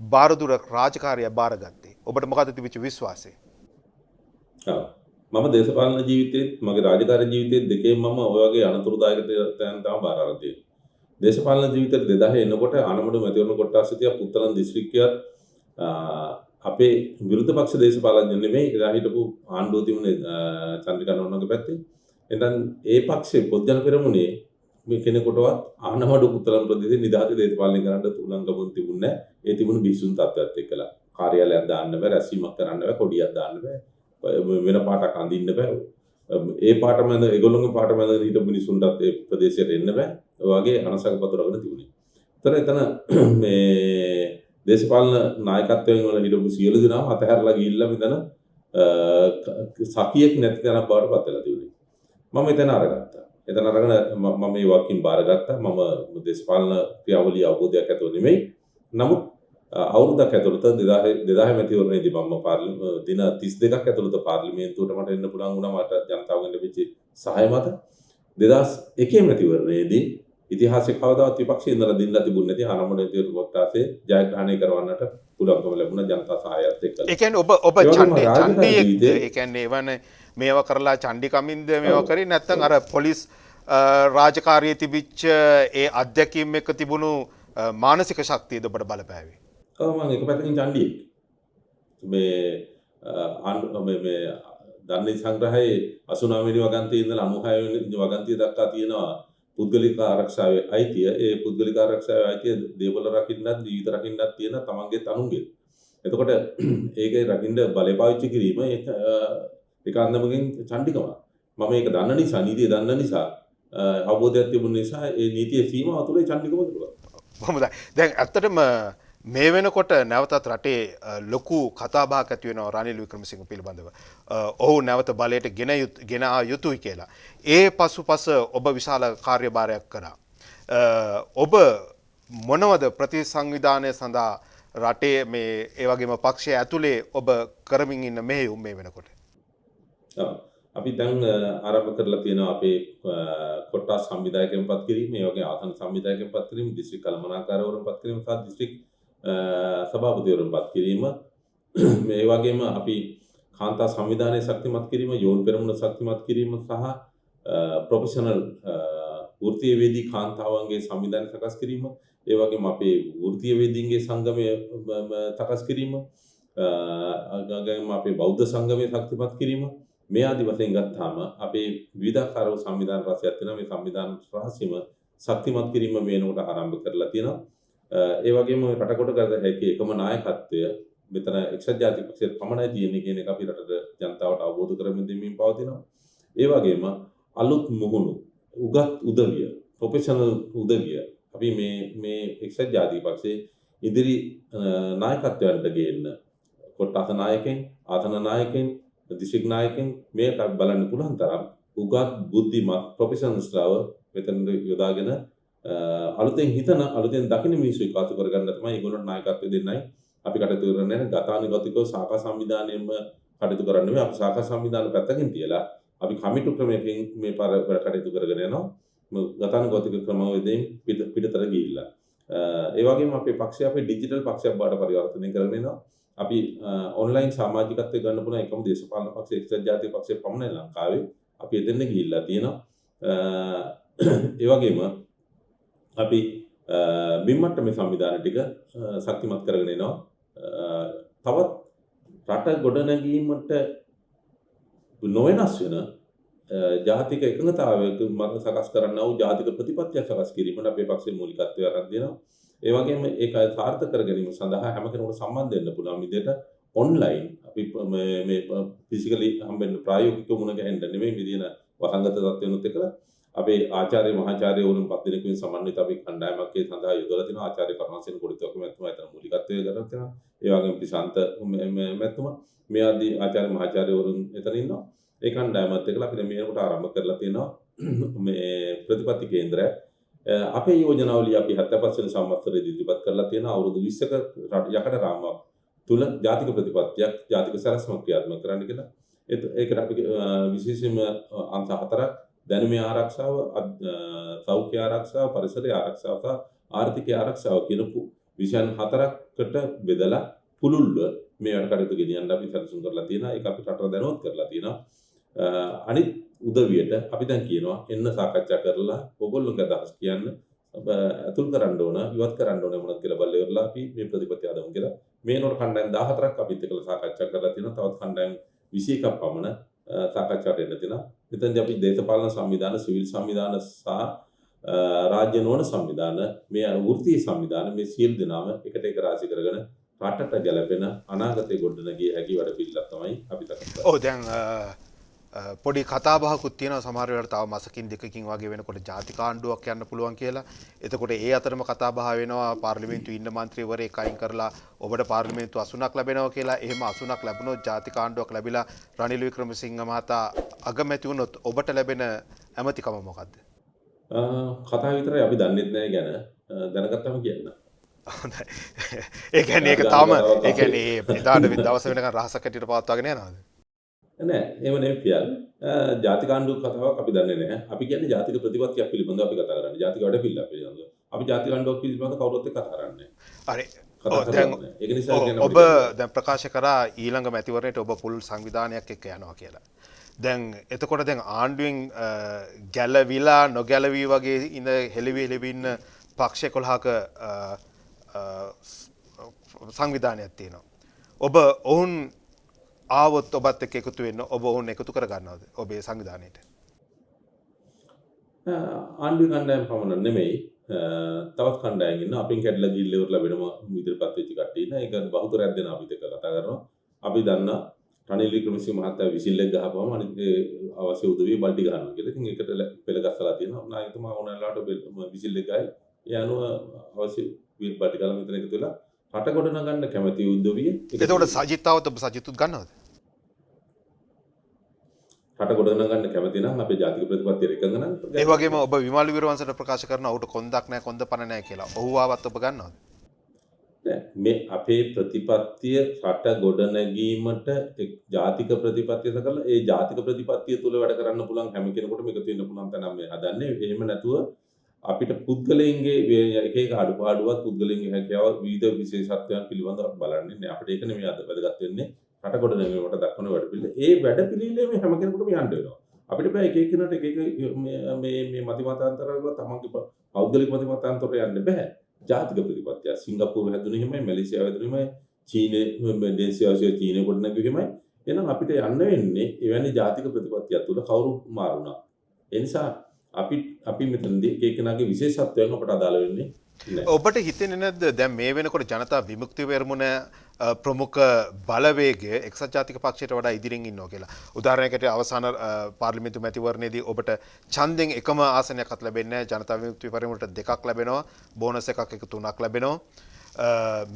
බාරදුර රාජකාරිය බාරගත්තේ? ඔබට මොකද තිබිච්ච විශ්වාසය? මම දේශපාලන ජීවිතයේත් මගේ රාජකාරී ජීවිතයේත් දෙකේම මම ඔය වගේ අනතුරුදායක තැන් තමයි බාර අරන් තියෙන්නේ. දේශපාලන ජීවිතේ 2000 එනකොට ආනමඩු මැතිවරණ කොට්ටාස සිටියා පුත්තලන් දිස්ත්‍රික්කය අපේ විරුද්ධ පක්ෂ දේශපාලඥ නෙමෙයි එදා හිටපු ආණ්ඩුව තිබුණේ චන්ද්‍රිකා නෝනාගේ පැත්තේ. එතන ඒ පක්ෂේ පොත්ජන පෙරමුණේ මේ කෙනෙකුටවත් ආනමඩු පුත්තලන් ප්‍රදේශයේ නිදහස් දේශපාලනය කරන්න තුලංගමුන් තිබුණේ නැහැ. ඒ තිබුණු බිසුන් තත්ත්වයක් එක්කලා. කාර්යාලයක් දාන්න බෑ, රැස්වීමක් කරන්න බෑ, කොඩියක් දාන්න බෑ. වෙන පාටක් අඳින්න බෑ. ඒ පාට මැද ඒගොල්ලෝගේ පාට මැද හිටපු මිනිසුන්ටත් ඒ ප්‍රදේශයට එන්න බෑ. ඔය වගේ අනසක පතුරගෙන තිබුණේ. එතන මේ දේශපාලන නායකත්වයෙන් වල හිටපු සියලු දෙනාම අතහැරලා ගිහිල්ලා මෙතන සකියෙක් නැති තැනක් බවට පත් වෙලා තිබුණේ. මම එතන අරගත්තා. එතන අරගෙන මම මේ වකින් බාරගත්තා. මම දේශපාලන ක්‍රියාවලිය අවබෝධයක් ඇතුව නෙමෙයි. නමුත් අවුරුද්දක් ඇතුළත 2000 මැතිවරණයේදී මම දින 32ක් ඇතුළත පාර්ලිමේන්තුවට මට එන්න පුළුවන් වුණා. මට ජනතාවගෙන් ලැබිච්ච සහාය මත 2001 මැතිවරණයේදී ඉතිහාසයේ කවදාවත් විපක්ෂයේ ඉඳලා දින්නලා තිබුණ නැති ආනමඩ මැතිවරණ කොට්ටාසේ ජයග්‍රහණය කරවන්නට පුළුවන්කම ලැබුණා ජනතා සහායත් එක්ක. ඒ කියන්නේ ඔබ ඡන්දියෙක්ද? ඒ කියන්නේ එවන මේවා කරලා ඡන්දිකමින්ද මේවා කරේ නැත්නම් අර පොලිස් රාජකාරියේ තිබිච්ච ඒ අධ්‍යක්ීම් එක්ක තිබුණු මානසික ශක්තියද ඔබට බලපෑවේ? මම එක පැත්තකින් ඡන්දියෙක්. මේ ධර්ම සංග්‍රහයේ 89 වෙනි වගන්තියේ ඉඳලා 96 වෙනි වගන්තිය දක්වා තියෙනවා පුද්ගලික ආරක්ෂාවේ අයිතිය. ඒ පුද්ගලික ආරක්ෂාවේ අයිතිය දේපල රකින්නත් ජීවිත රකින්නත් තියෙන තමන්ගේ තනුන්ගේ. එතකොට ඒකේ රකින්න බලය පාවිච්චි කිරීම ඒක අන්දමකින් ඡන්දිකම. මම ඒක දන්න නිසා නීතිය දන්න නිසා අවබෝධයක් තිබුණ නිසා ඒ නීතියේ සීමාව තුලේ ඡන්දිකම තිබුණා. හොඳයි. දැන් ඇත්තටම මේ වෙනකොට නැවතත් රටේ ලොකු කතාබහක් ඇති වෙනවා රනිල් වික්‍රමසිංහ පිළිබඳව. ඔහු නැවත බලයට ගෙන ආ යුතුයි කියලා. ඒ පසුපස ඔබ විශාල කාර්යභාරයක් කරා. ඔබ මොනවද ප්‍රතිසංවිධානය සඳහා රටේ මේ ඒ වගේම පක්ෂය ඇතුලේ ඔබ කරමින් ඉන්න මෙහෙයුම් මේ වෙනකොට? අපි දැන් ආරම්භ කරලා තියෙනවා අපේ කොට්ටාස් සංවිධායකයන් පත් කිරීම, ඒ වගේ ආසන සංවිධායකයන් පත් කිරීම, දිස්ත්‍රික් කළමනාකාරවරුන් පත් කිරීම සහ දිස්ත්‍රික් සභාපතිවරුන් පත් කිරීම. මේ වගේම අපි කාන්තා සංවිධානයේ ශක්තිමත් කිරීම, යෝන් පෙරමුණ ශක්තිමත් කිරීම සහ ප්‍රොෆෙෂනල් වෘත්තීය වේදී කාන්තාවන්ගේ සංවිධානය සකස් කිරීම, ඒ වගේම අපේ වෘත්තීය වේදීන්ගේ සංගමය සකස් කිරීම, අපේ බෞද්ධ සංගමය ශක්තිමත් කිරීම. මේ ආදි වශයෙන් ගත්තාම අපේ විවිධාකාර සංවිධාන රාශියක් තියෙනවා. මේ සංවිධාන රාශියම ශක්තිමත් කිරීම මේනකොට ආරම්භ කරලා තියෙනවා. ඒ වගේම රටකොට ගත හැකි එකම නායකත්වය මෙතන එක්සත් ජාතික පක්ෂයේ පමණයි තියෙන්නේ කියන එක අපි රටට ජනතාවට අවබෝධ කරමින් දෙමින් පවතිනවා. ඒ වගේම අලුත් මුහුණු උගත් උදවිය ප්‍රොෆෙෂනල් උදවිය අපි මේ එක්සත් ජාතික පක්ෂයේ ඉදිරි නායකත්වයන්ට ගේන්න කොට්ටාස නායකයන්, ආසන නායකයන්, දිස්ත්‍රික් නායකයන් මේකට බලන්න පුළුවන් තරම් උගත් බුද්ධිමත් ප්‍රොෆෙෂනල්ස්ලාව මෙතන යොදාගෙන අලුතෙන් හිතන අලුතෙන් දකින්න මිනිස්සු එක්කාසු කරගන්න තමයි ඒගොල්ලෝ නායකත්වය දෙන්නයි අපි කටයුතු කරන්නේ. ගතානුගතිකව සාකා සංවිධානයෙම කටයුතු කරන්නේ. අපි සාකා සංවිධාන පැත්තකින් තියලා අපි කමිටු ක්‍රමයකින් මේ පාර කටයුතු කරගෙන යනවා. ගතානුගතික ක්‍රමවේදයෙන් පිටතට ගිහිල්ලා. ඒ වගේම අපේ පක්ෂය අපේ ඩිජිටල් පක්ෂයක් බවට පරිවර්තනය කරගෙන යනවා. අපි ඔන්ලයින් සමාජිකත්වය ගන්න පුළුවන් එකම දේශපාලන පක්ෂය එක්සත් ජාතික පක්ෂය පමණයි ලංකාවේ. අපි එතෙන් ගිහිල්ලා තියෙනවා. ඒ වගේම අපි බිම්මට්ටමේ සංවිධාන ටික ශක්තිමත් කරගෙන එනවා. තවත් රට ගොඩනැගීමට නොවෙනස් වෙන ජාතික එකඟතාවයක මත සකස් කරන්නා වූ ජාතික ප්‍රතිපත්තියක් සකස් කිරීමට අපේ පක්ෂයේ මූලිකත්වය අරන් දෙනවා. ඒ වගේම ඒක සාර්ථක කර ගැනීම සඳහා හැම කෙනෙකුට සම්බන්ධ වෙන්න පුළුවන් විදිහට ඔන්ලයින් අපි මේ ෆිසිකලි හම්බෙන්න ප්‍රායෝගිකව මුණ ගැහෙන්න නෙමෙයි මේ දින වසංගත තත්ත්වෙනුත් එක්කලා අපේ ආචාර්ය මහාචාර්යවරුන් පස් දෙනෙකුන් සමන්විත අපි කණ්ඩායමක් ඒ සඳහා යොදලා තිනවා. ආචාර්ය කරුණාසේන කුඩිතෝක මහත්මයා එතන මූලිකත්වය කරගෙන තිනවා. ඒ වගේම ප්‍රශාන්ත මහත්මයා මේ ආදී ආචාර්ය මහාචාර්යවරුන් එතන ඉන්නවා. ඒ කණ්ඩායමත් එක්කලා අපි දැන් මේකට ආරම්භ කරලා තියෙනවා මේ ප්‍රතිපත්ති කේන්ද්‍රය. අපේ යෝජනාවලිය අපි 75 සංවත්සරයේදී ඉදිරිපත් කරලා තියෙන අවුරුදු 20ක යකඩ රාමුවක් තුල ජාතික ප්‍රතිපත්තියක් ජාතික සැලැස්මක් ක්‍රියාත්මක කරන්න කියලා. ඒකට අපි විශේෂයෙන්ම අංශ 4ක් දැනුමේ ආරක්ෂාව, සෞඛ්‍ය ආරක්ෂාව, පරිසරයේ ආරක්ෂාව සහ ආර්ථිකයේ ආරක්ෂාව කියන විෂයන් 4කට බෙදලා පුළුල්ව මේ වැඩ කටයුතු ගෙනියන්න අපි සැලසුම් කරලා තියෙනවා. ඒක අපි රටට දැනුවත් කරලා තියෙනවා. අනිත් උදවියට අපි දැන් කියනවා එන්න සාකච්ඡා කරලා ඔයගොල්ලෝගේ අදහස් කියන්න අතුල් කරන්න ඕන, ඉවත් කරන්න ඕන මොනවද කියලා බලලා ඉවරලා අපි මේ ප්‍රතිපත්තිය හදමු කියලා. මේනෝර කණ්ඩායම් 14ක් අපිත් එක්කලා සාකච්ඡා කරලා තියෙනවා. තවත් කණ්ඩායම් 21ක් පමණ සාකච්ඡාට එන්න තියෙනවා. මෙතනදී අපි දේශපාලන සංවිධාන, සිවිල් සංවිධාන සහ රාජ්‍ය නොවන සංවිධාන, මේ වෘත්තීය සංවිධාන මේ සියලු දෙනාම එකට එක රාශි කරගෙන රටට ගැලපෙන අනාගතයේ ගොඩනගිය හැකි වැඩ පිළිවෙලක් තමයි අපි කරන්නේ. ඔව් දැන් පොඩි කතාබහකුත් තියෙනවා සමහර වෙලාවට තව මාසකින් දෙකකින් වගේ වෙනකොට ජාතික ආණ්ඩුවක් යන්න පුළුවන් කියලා. එතකොට ඒ අතරම කතාබහ වෙනවා පාර්ලිමේන්තුවේ ඉන්න മന്ത്രിවරයෙක් අයින් කරලා ඔබට පාර්ලිමේන්තු 80ක් ලැබෙනවා කියලා. එහෙම 80ක් ලැබුණොත් ජාතික ආණ්ඩුවක් ලැබිලා රනිල් වික්‍රමසිංහ මහතා අගමැති වුණොත් ඔබට ලැබෙන ඇමතිකම මොකද්ද? කතා විතරයි අපි දන්නෙත් නැහැ ගැන දැනගත්තම කියන්න. හොඳයි. ඒ කියන්නේ ඒක තාම ඒ කියන්නේ එදාට දවස වෙනකන් රහසක් හැටියට පවත්වාගෙන යනවද? නෑ එහෙම නෙමෙයි පියල්. ජාතික ආණ්ඩුව කතාවක් අපි දන්නේ නැහැ. අපි කියන්නේ ජාතික ප්‍රතිපත්තියක් පිළිබඳව අපි කතා කරන්නේ. ජාතික වැඩ පිළිවෙල පිළිබඳව. අපි ජාතික ආණ්ඩුවක් පිළිබඳව කවුරුත් එක්ක කතා කරන්නේ හරි. නැහැ. ඒක නිසා කියන්නේ ඔබ දැන් ප්‍රකාශ කරා ඊළඟ මැතිවරණයට ඔබ පුළුල් සංවිධානයක් එක්ක යනවා කියලා. දැන් එතකොට දැන් ආණ්ඩුවෙන් ගැලවිලා නොගැලවී වගේ ඉඳ හෙළිවි ඉන්න පක්ෂ 11ක සංවිධානයක් තියෙනවා. ඔබ ඔවුන් ආවොත් ඔබත් එක්ක එකතු වෙන්න ඔබ ඔවුන් එකතු කර ගන්නවද ඔබේ සංවිධානයට? ආණ්ඩුවේ කණ්ඩායම් පමණ නෙමෙයි තවත් කණ්ඩායම් ඉන්න අපින් කැඩලා ගිහිල්ලා ඉවරලා වෙනම ඉදිරිපත් වෙච්ච කට්ටිය ඉන්න. ඒක බහුතරයක් දෙනා අපිත් එක්ක කතා කරනවා. අපි දන්නා රනිල් වික්‍රමසිංහ මහතා විසිල් එක ගහපුවම අනිත් අවශ්‍ය උදවිය බල්ටි ගහනවා කියලා. ඉතින් ඒකට පෙළ ගස්සලා තියෙනවා. නායකතුමා ඕනෑලාට විසිල් එක ගහයි. ඒ අනුව අවශ්‍ය බල්ටි ගහලා මෙතන එකතු වෙලා රට ගොඩ නගන්න කැමැති උදවිය. එතකොට සජිත්තාවත් ඔබ සජිත්තුත් ගන්නවද? රට ගොඩ නගන්න කැමති නම් අපේ ජාතික ප්‍රතිපත්තියට එකඟ නම් ඒ වගේම ඔබ විමල් විරවංශට ප්‍රකාශ කරන ඔහුට කොන්දක් නැහැ කොන්ද පණ නැහැ කියලා. ඔහු ආවත් ඔබ ගන්නවද? මේ අපේ ප්‍රතිපත්තිය රට ගොඩ නැගීමට ජාතික ප්‍රතිපත්තිය කරලා ඒ ජාතික ප්‍රතිපත්තිය තුල වැඩ කරන්න පුළුවන් හැම කෙනෙකුටම එකතු වෙන්න පුළුවන් තැන මේ හදන්නේ. එහෙම නැතුව අපිට පුද්ගලයන්ගේ එක එක අඩුපාඩුවත් පුද්ගලයන්ගේ හැකියාව විවිධ විශේෂත්වයන් පිළිබඳව බලන්නේ නැහැ. අපිට ඒක නෙමෙයි අද වැදගත් වෙන්නේ. රට කොට නැගීමට දක්වන වැඩ පිළිවෙල. ඒ වැඩ පිළිවෙලේ මේ හැම කෙනෙකුටම යන්න වෙනවා. අපිට බෑ එක එක්කෙනාට එක එක මේ මති මතාන්තර වල තමන්ගේ පෞද්ගලික මති මතාන්තර යන්න බෑ. ජාතික ප්‍රතිපත්තිය සිංගප්පූරු හැදුනේ එහෙමයි, මැලේසියාව හැදුනේ එහෙමයි, චීනේ ඉන්ඩෝනේසියාව චීනේ කොට නැගුවේ එහෙමයි. එහෙනම් අපිට යන්න වෙන්නේ එවැනි ජාතික ප්‍රතිපත්තියක් තුල කවුරු මාරුණා. ඒ නිසා අපි මෙතනදී එක එක්කෙනාගේ විශේෂත්වයන් අපට අදාළ වෙන්නේ නැහැ. ඔබට හිතෙන්නේ නැද්ද දැන් මේ වෙනකොට ජනතා විමුක්ති පෙරමුණ ප්‍රමුඛ බලවේගය එක්සත් ජාතික පක්ෂයට වඩා ඉදිරියෙන් ඉන්නවා කියලා. උදාහරණයකට අවසාන පාර්ලිමේන්තු මැතිවරණයේදී ඔබට ඡන්දෙන් එකම ආසනයක්වත් ලැබෙන්නේ නැහැ. ජනතා විමුක්ති පෙරමුණට දෙකක් ලැබෙනවා. බෝනස් එකක් එක තුනක් ලැබෙනවා.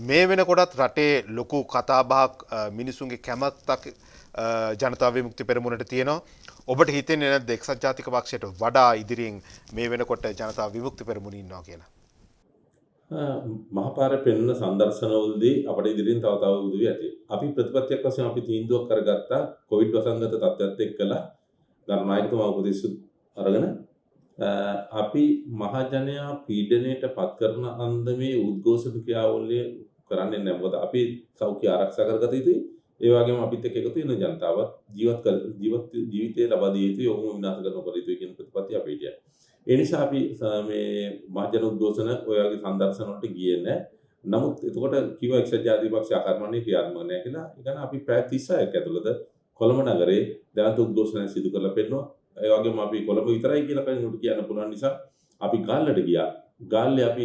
මේ වෙනකොටත් රටේ ලොකු කතාබහක් මිනිසුන්ගේ කැමැත්තක් ජනතා විමුක්ති පෙරමුණට තියෙනවා. ඔබට හිතෙන්නේ නැද්ද එක්සත් ජාතික පක්ෂයට වඩා ඉදිරියෙන් මේ වෙනකොට ජනතා විමුක්ති පෙරමුණ ඉන්නවා කියලා? මහපාර පෙන්වන සංදර්ශනවලදී අපට ඉදිරියෙන් තව උදවි ඇති. අපි ප්‍රතිපත්තියක් වශයෙන් අපි තීන්දුවක් කරගත්තා කොවිඩ් වසංගත තත්ත්වයත් එක්කලා ගණනායකතුමා උපදෙස් අරගෙන අපි මහජනයා පීඩනයට පත් කරන අන්දමේ උද්ඝෝෂණ ක්‍රියාවලිය කරන්නේ නැහැ. මොකද අපි සෞඛ්‍ය ආරක්ෂා කරගත යුතුයි. ඒ වගේම අපිත් එක්ක එකතු වෙන ජනතාවත් ජීවිතේ ලබා දිය යුතුයි. ඔවුන් විනාශ කරන කර යුතුයි කියන ප්‍රතිපත්තිය අපිට යයි. ඒ නිසා අපි මේ මහජන උද්ඝෝෂණ ඔය වගේ සංදර්ශන වලට ගියේ නැහැ. නමුත් එතකොට කිව්වා එක්සත් ජාතික පක්ෂ ආකර්මණය ක්‍රියාත්මක නැහැ කියලා. ඒ කියන්නේ අපි පැය 36ක් ඇතුළත කොළඹ නගරේ දැනට උද්ඝෝෂණ සිදු කරලා පෙන්නවා. ඒ වගේම අපි කොළඹ විතරයි කියලා කෙනෙකුට කියන්න පුළුවන් නිසා අපි ගාල්ලට ගියා. ගාල්ලේ අපි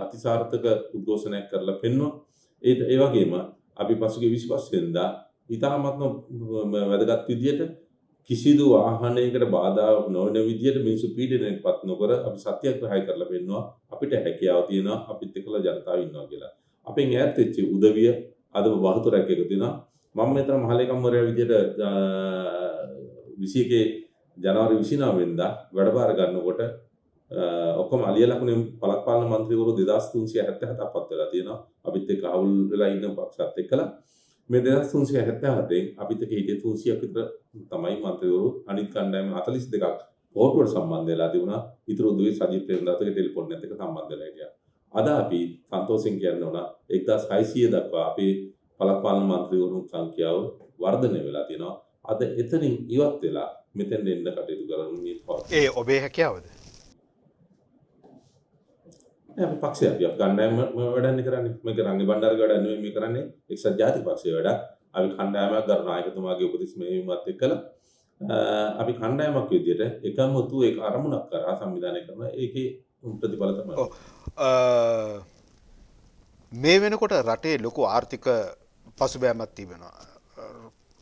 අතිසාර්ථක උද්ඝෝෂණයක් කරලා පෙන්නවා. ඒ වගේම අපි පසුගිය 25 වෙනිදා ඉතාමත්ම වැදගත් විදියට කිසිදු වාහනයකට බාධාවක් නොවන විදියට මිනිස්සු පීඩනයටපත් නොකර අපි සත්‍යග්‍රහය කරලා පෙන්නවා. අපිට හැකියාව තියෙනවා අපිත් එක්කලා ජනතාව ඉන්නවා කියලා. අපෙන් ඈත් වෙච්ච උදවිය අද බහුතරයක් එකතු වෙනවා. මම මෙතන මහලේකම්වරයා විදියට 21 ජනවාරි 29 වෙනිදා වැඩබාර ගන්නකොට ඔක්කොම අලිය ලකුණේ පළාත් පාලන මන්ත්‍රීවරු 2377ක් පත් වෙලා තියෙනවා. අපිත් එක්ක අවුල් වෙලා ඉන්න පක්ෂත් එක්කලා මේ 2377න් අපිත් එක්ක හිටිය 300ක් විතර තමයි මන්ත්‍රීවරු අනිත් කණ්ඩායම 42ක් පොට්ටුවට සම්බන්ධ වෙලා තිබුණා. ඊටු දුවේ සජිත් ප්‍රේමදාසගේ ටෙලිෆෝන් එකත් එක්ක සම්බන්ධ වෙලා හිටියා. අද අපි සන්තෝෂෙන් කියන්න ඕන 1600 දක්වා අපේ පළාත් පාලන මන්ත්‍රීවරුන් සංඛ්‍යාව වර්ධනය වෙලා තියෙනවා. අද එතනින් ඉවත් වෙලා මෙතෙන් එන්න කටයුතු කරන මේ ඒ ඔබේ හැකියාවද? අපි පක්ෂය අපි කණ්ඩායම වැඩන්නේ කරන්නේ මේක රංගේ බණ්ඩාරගේ වැඩ නෙවෙයි මේ කරන්නේ එක්සත් ජාතික පක්ෂයේ වැඩ. අපි කණ්ඩායමක් ගරු නායකතුමාගේ උපදෙස් මෙහෙයුමත් එක්කලා අපි කණ්ඩායමක් විදියට එකමුතු ඒක අරමුණක් කරා සංවිධානය කරන ඒකේ ප්‍රතිඵල තමයි. මේ වෙනකොට රටේ ලොකු ආර්ථික පසුබෑමක් තිබෙනවා.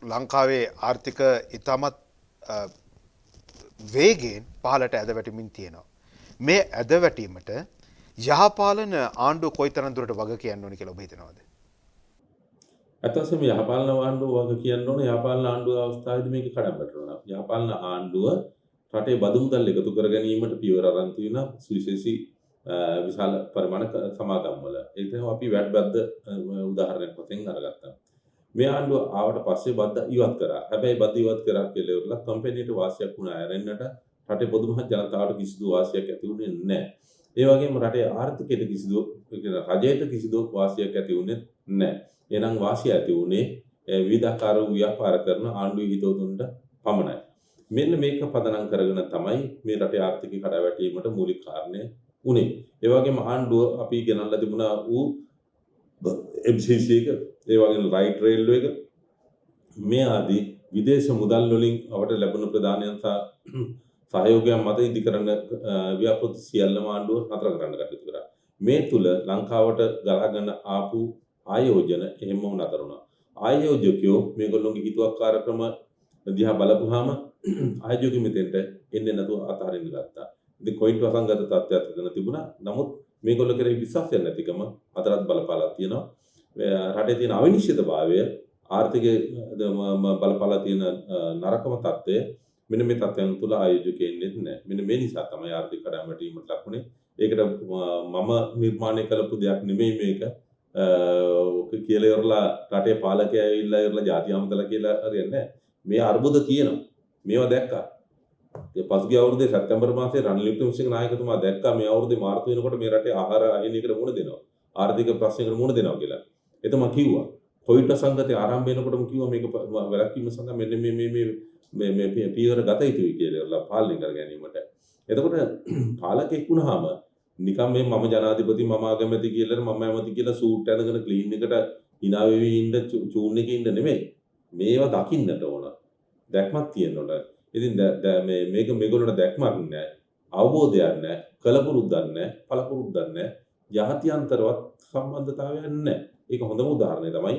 ලංකාවේ ආර්ථික ඉතාමත් වේගයෙන් පහළට ඇද වැටෙමින් තියෙනවා. මේ ඇද වැටීමට යහපාලන ආණ්ඩුව කොයිතරම් දුරට වග කියන්න ඕනේ කියලා ඔබ හිතනවාද? අතවසම යහපාලන ආණ්ඩුව වග කියන්න ඕනේ. යහපාලන ආණ්ඩුව අවස්ථාවේදී මේක කඩම් වැටුණා. යහපාලන ආණ්ඩුව රටේ බදු මුදල් එකතු කර ගැනීමට පියවර අරන් තියෙන සුවිශේෂී විශාල පරිමාණ සමාගම් වල. ඒ තමයි අපි වැට් බද්ද උදාහරණයක් වශයෙන් අරගත්තා. මේ ආණ්ඩුව ආවට පස්සේ බද්ද ඉවත් කරා. හැබැයි බද්ද ඉවත් කරා කියලා ඉවරලා කම්පැනිට වාසියක් වුණා ඇරෙන්නට රටේ පොදු මහ ජනතාවට කිසිදු වාසියක් ඇති වුණේ නැහැ. ඒ වගේම රටේ ආර්ථිකයට කිසිදු රජයට කිසිදු වාසියක් ඇති වුණේ නැහැ. එහෙනම් වාසිය ඇති වුණේ විවිධාකාර ව්‍යාපාර කරන ආණ්ඩුවේ හිතවතුන්ට පමණයි. මෙන්න මේක පදනම් කරගෙන තමයි මේ රටේ ආර්ථිකය කඩාවැටීමට මූලික කාරණය උනේ. ඒ වගේම ආණ්ඩුව අපි ගෙනල්ලා තිබුණා වූ MCC එක, ඒ වගේම රයිට් රේල්වේ එක මේ ආදී විදේශ මුදල් වලින් අපට ලැබුණු ප්‍රදානයන් සහයෝගයන් මත ඉදිකරන ව්‍යාපෘති සියල්ලම ආණ්ඩුව නතර කරන්න කටයුතු කරා. මේ තුල ලංකාවට ගලාගෙන ආපු ආයෝජන එහෙමම නතර වුණා. ආයෝජකයෝ මේගොල්ලෝගේ හිතුවක්කාර ක්‍රම දිහා බලපුවාම ආයෝජකයෝ මෙතෙන්ට එන්නේ නැතුව අතහරින්න ගත්තා. ඉතින් කොයින්ට වසංගත තත්ත්වයක් එතන තිබුණා. නමුත් මේගොල්ලෝ කෙරෙහි විශ්වාසයක් නැතිකම අතරත් බලපාලා තියෙනවා. රටේ තියෙන අවිනිශ්චිතභාවය ආර්ථිකයේ බලපාලා තියෙන නරකම තත්ත්වය මෙන්න මේ තත්ත්වයන් තුළ ආයෝජකයෝ ඉන්නේ නැහැ. මෙන්න මේ නිසා තමයි ආර්ථික කඩාවැටීමට ලකුණේ. ඒකට මම නිර්මාණය කළපු දෙයක් නෙමෙයි මේක. ඔක කියලා ඉවරලා රටේ පාලකයා ඇවිල්ලා ඉවරලා ජාති අමතලා කියලා හරියන්නේ නැහැ. මේ අර්බුද තියෙනවා. මේවා දැක්කා. ඒ පසුගිය අවුරුද්දේ සැප්තැම්බර් මාසයේ රනිල් වික්‍රමසිංහ නායකතුමා දැක්කා මේ අවුරුද්දේ මාර්තු වෙනකොට මේ රටේ ආහාර අහිමියකට මුහුණ දෙනවා. ආර්ථික ප්‍රශ්නයකට මුහුණ දෙනවා කියලා. එතම කිව්වා. කොවිඩ් සංගතේ ආරම්භ වෙනකොටම කිව්වා මේක වැළැක්වීම සඳහා මෙන්න මේ පියවර ගත යුතුයි කියලා පාලනය කර ගැනීමට. එතකොට පාලකෙක් වුණාම නිකම් මේ මම ජනාධිපති මම අගමැති කියලා මම ඇමති කියලා සූට් ඇඳගෙන ක්ලීන් එකට hina වෙවි ඉන්න චූන් එකේ ඉන්න නෙමෙයි. මේවා දකින්නට ඕන. දැක්මක් තියෙන්න ඕන. ඉතින් මේක මේගොල්ලන්ට දැක්මක් නැහැ. අවබෝධයක් නැහැ. කලපුරුද්දක් නැහැ. පළපුරුද්දක් නැහැ. ජාත්‍යන්තරවත් සම්බන්ධතාවයක් නැහැ. ඒක හොඳම උදාහරණය තමයි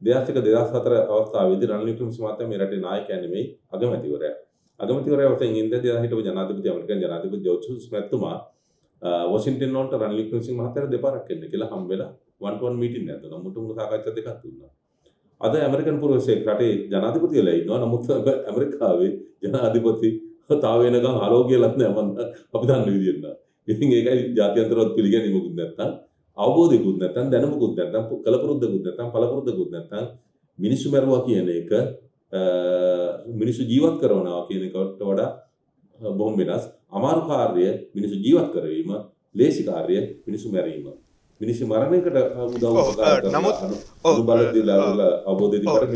2001-2004 අවස්ථාවේදී රනිල් වික්‍රමසිංහ මහතා මේ රටේ නායකයා නෙමෙයි අගමැතිවරයා. අගමැතිවරයා වශයෙන් ඉඳලා හිටපු ජනාධිපති ඇමරිකන් ජනාධිපති ජෝර්ජ් ස්මිත් තුමා වොෂින්ටන් වලට රනිල් වික්‍රමසිංහ මහතාට දෙපාරක් එන්න කියලා හම් වෙලා 1-to-1 මීටින් එකක් දුන්නා. මුටුමුණු සාකච්ඡා දෙකක් දුන්නා. අද ඇමරිකන් පුරවැසියෙක් රටේ ජනාධිපති වෙලා ඉන්නවා. නමුත් ඇමරිකාවේ ජනාධිපති තාව වෙනකන් ආලෝකයලත් නෑ මම අපි දන්න විදිහට. ඉතින් ඒකයි ජාත්‍යන්තරවත් පිළිගැනීමකුත් නැත්තම් අවබෝධයකුත් නැත්තම් දැනුමකුත් නැත්තම් කලපුරුද්දකුත් නැත්තම් පළපුරුද්දකුත් නැත්තම් මිනිස්සු මරුවා කියන එක මිනිස්සු ජීවත් කරනවා කියන එකට වඩා බොහොම වෙනස්. අමාරු කාර්යය මිනිස්සු ජීවත් කරවීම, ලේසි කාර්යය මිනිස්සු මැරීම. මිනිස්සු මරණයකට උදව් උපකාර කරනවා.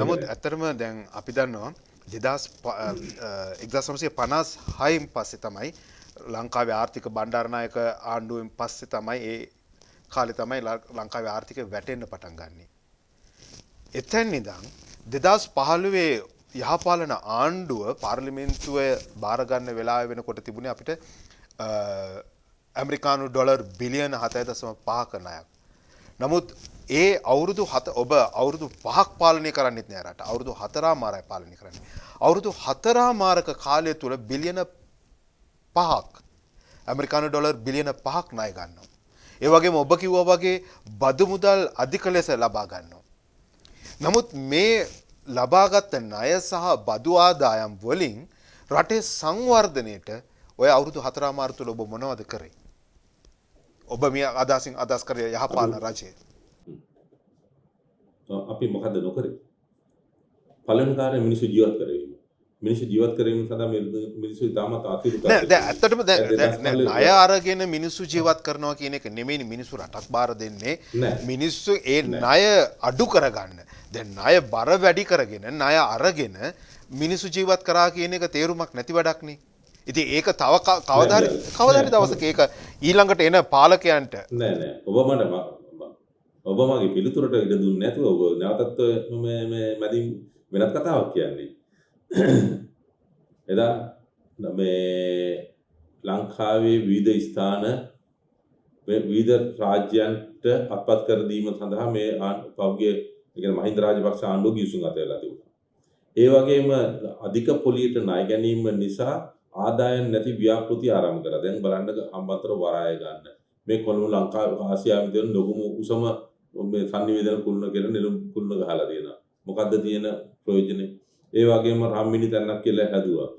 නමුත් ඇත්තටම දැන් අපි දන්නවා 1956න් පස්සේ තමයි ලංකාවේ ආර්ථික බණ්ඩාරනායක ආණ්ඩුවෙන් පස්සේ තමයි ඒ කාලේ තමයි ලංකාවේ ආර්ථිකය වැටෙන්න පටන් ගන්නෙ. එතෙන් ඉඳන් 2015 යහපාලන ආණ්ඩුව පාර්ලිමේන්තුව බාර ගන්න වෙලාව වෙනකොට තිබුණේ අපිට ඇමරිකානු ඩොලර් බිලියන 7.5ක ණයක්. නමුත් ඒ අවුරුදු 7 ඔබ අවුරුදු 5ක් පාලනය කරන්නෙත් නෑ රට. අවුරුදු 4මාරයි පාලනය කරන්නේ. අවුරුදු 4මාරක කාලය තුල බිලියන 5ක් ඇමරිකානු ඩොලර් බිලියන 5ක් ණය ගන්නවා. ඒ වගේම ඔබ කිව්වා වගේ බදු මුදල් අධික ලෙස ලබා ගන්නවා. නමුත් මේ ලබාගත් ණය සහ බදු ආදායම් වලින් රටේ සංවර්ධනයට ඔය අවුරුදු 4 තුළ ඔබ මොනවද කරේ? ඔබ මේ අදහස් කරේ යහපාලන රජය. අපි මොකද්ද නොකරේ? පළවෙනි කාර්යය මිනිස්සු ජීවත් කරවීම. මිනිස්සු ජීවත් කරවීම සඳහා මිනිස්සු ඉතාමත් අතිරුක නෑ දැන් ඇත්තටම දැන් ණය අරගෙන මිනිස්සු ජීවත් කරනවා කියන එක නෙමෙයි මිනිස්සු රටක් බාර දෙන්නේ. මිනිස්සු ඒ ණය අඩු කරගන්න. දැන් ණය බර වැඩි කරගෙන ණය අරගෙන මිනිස්සු ජීවත් කරා කියන එක තේරුමක් නැති වැඩක්නේ. ඉතින් ඒක තව කවදාරි දවසක ඒක ඊළඟට එන පාලකයන්ට නෑ ඔබ මගේ පිළිතුරට ඉඩ දුන්නේ නැතුව ඔබ නැවතත් මේ මැදින් වෙනත් කතාවක් කියන්නේ. එදා මේ ලංකාවේ විවිධ ස්ථාන විවිධ රාජ්‍යයන්ට අත්පත් කර දීම සඳහා මේ පෞද්ගලික කියන්නේ මහින්ද රාජපක්ෂ ආණ්ඩුව ගිවිසුම් අත වෙලා තිබුණා. ඒ වගේම අධික පොලියට ණය ගැනීම නිසා ආදායම් නැති ව්‍යාපෘති ආරම්භ කරා. දැන් බලන්න හම්බන්තොට වරාය ගන්න. මේ කොළඹ ලංකාවේ ආසියාවේ දෙන ලොකුම උසම මේ සංනිවේදන කුළුණ කියලා නෙළුම් කුළුණ ගහලා තියෙනවා. මොකද්ද තියෙන ප්‍රයෝජනේ? ඒ වගේම රම්මිනි තැන්නක් කියලා හැදුවා.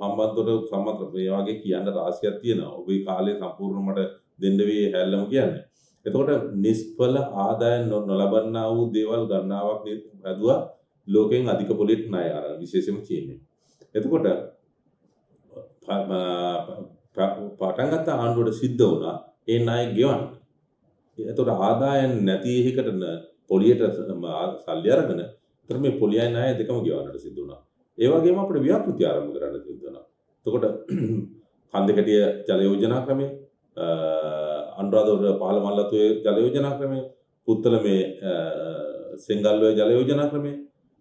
හම්බන්තොට සමතර මේ වගේ කියන්න රාශියක් තියෙනවා. ඔබේ කාලේ සම්පූර්ණ මට දෙන්න වෙයි හැල්ලම කියන්නේ. එතකොට නිෂ්ඵල ආදායම් නොලබන්නා වූ දේවල් ගණනාවක් හැදුවා ලෝකෙන් අධික පොලිට ණය අරන් විශේෂයෙන්ම චීනෙන්. එතකොට පටන් ගත්ත ආණ්ඩුවට සිද්ධ වුණා ඒ ණය ගෙවන්න. එතකොට ආදායම් නැති එකකට පොලියට සල්ලි අරගෙන ඒතර මේ පොලියයි ණය දෙකම ගෙවන්නට සිද්ධ වුණා. ඒ වගේම අපිට ව්‍යාපෘති ආරම්භ කරන්න සිද්ධ වුණා. එතකොට කන්දකටිය ජල යෝජනා ක්‍රමය, අනුරාධපුර පාලමල්ලතුවේ ජල යෝජනා ක්‍රමය, පුත්තලමේ සෙංගල්වයේ ජල යෝජනා ක්‍රමය,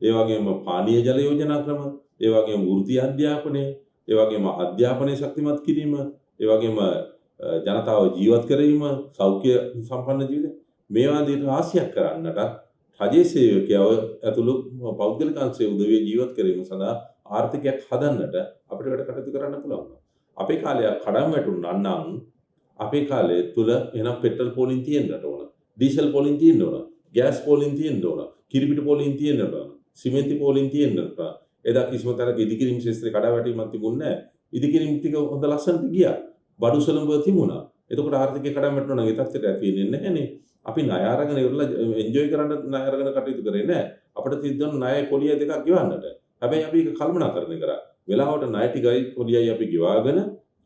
ඒ වගේම පානීය ජල යෝජනා ක්‍රම, ඒ වගේම වෘත්ති අධ්‍යාපනය, ඒ වගේම අධ්‍යාපනය ශක්තිමත් කිරීම, ඒ වගේම ජනතාව ජීවත් කරවීම, සෞඛ්‍ය සම්පන්න ජීවිත මේවා දී රාශියක් කරන්නට රජයේ සේවකයව ඇතුළු පෞද්ගලික අංශයේ උදවිය ජීවත් කිරීම සඳහා ආර්ථිකයක් හදන්නට අපිට වැඩ කටයුතු කරන්න පුළුවන්. අපේ කාලය කඩම් වැටුණා නම් අපේ කාලේ තුල එනම් පෙට්‍රල් පොලින් තියෙන්නට ඕන, ඩීසල් පොලින් තියෙන්න ඕන, ගෑස් පොලින් තියෙන්න ඕන, කිරිපිටි පොලින් තියෙන්න ඕන, සිමෙන්ති පොලින් තියෙන්න ඕන. එදා කිසිම තරක ඉදිකිරීම ශාස්ත්‍රේ කඩාවැටීමක් තිබුණේ නැහැ. ඉදිකිරීම ටික හොඳ ලස්සනට ගියා. බඩු සලඹ තිබුණා. එතකොට ආර්ථිකය කඩම් වැටුණා නම් ඒ තත්ත්වයට ඇති වෙන්නේ නැහැනේ. අපි ණය අරගෙන ඉවරලා එන්ජොයි කරන්න ණය අරගෙන කටයුතු කරේ නැහැ. අපිට තියන ණය පොලිය දෙකක් ගෙවන්නට. හැබැයි අපි ඒක කල්පනාකරණය කරා. වෙලාවට ණය ටිකයි පොලියයි අපි ගෙවාගෙන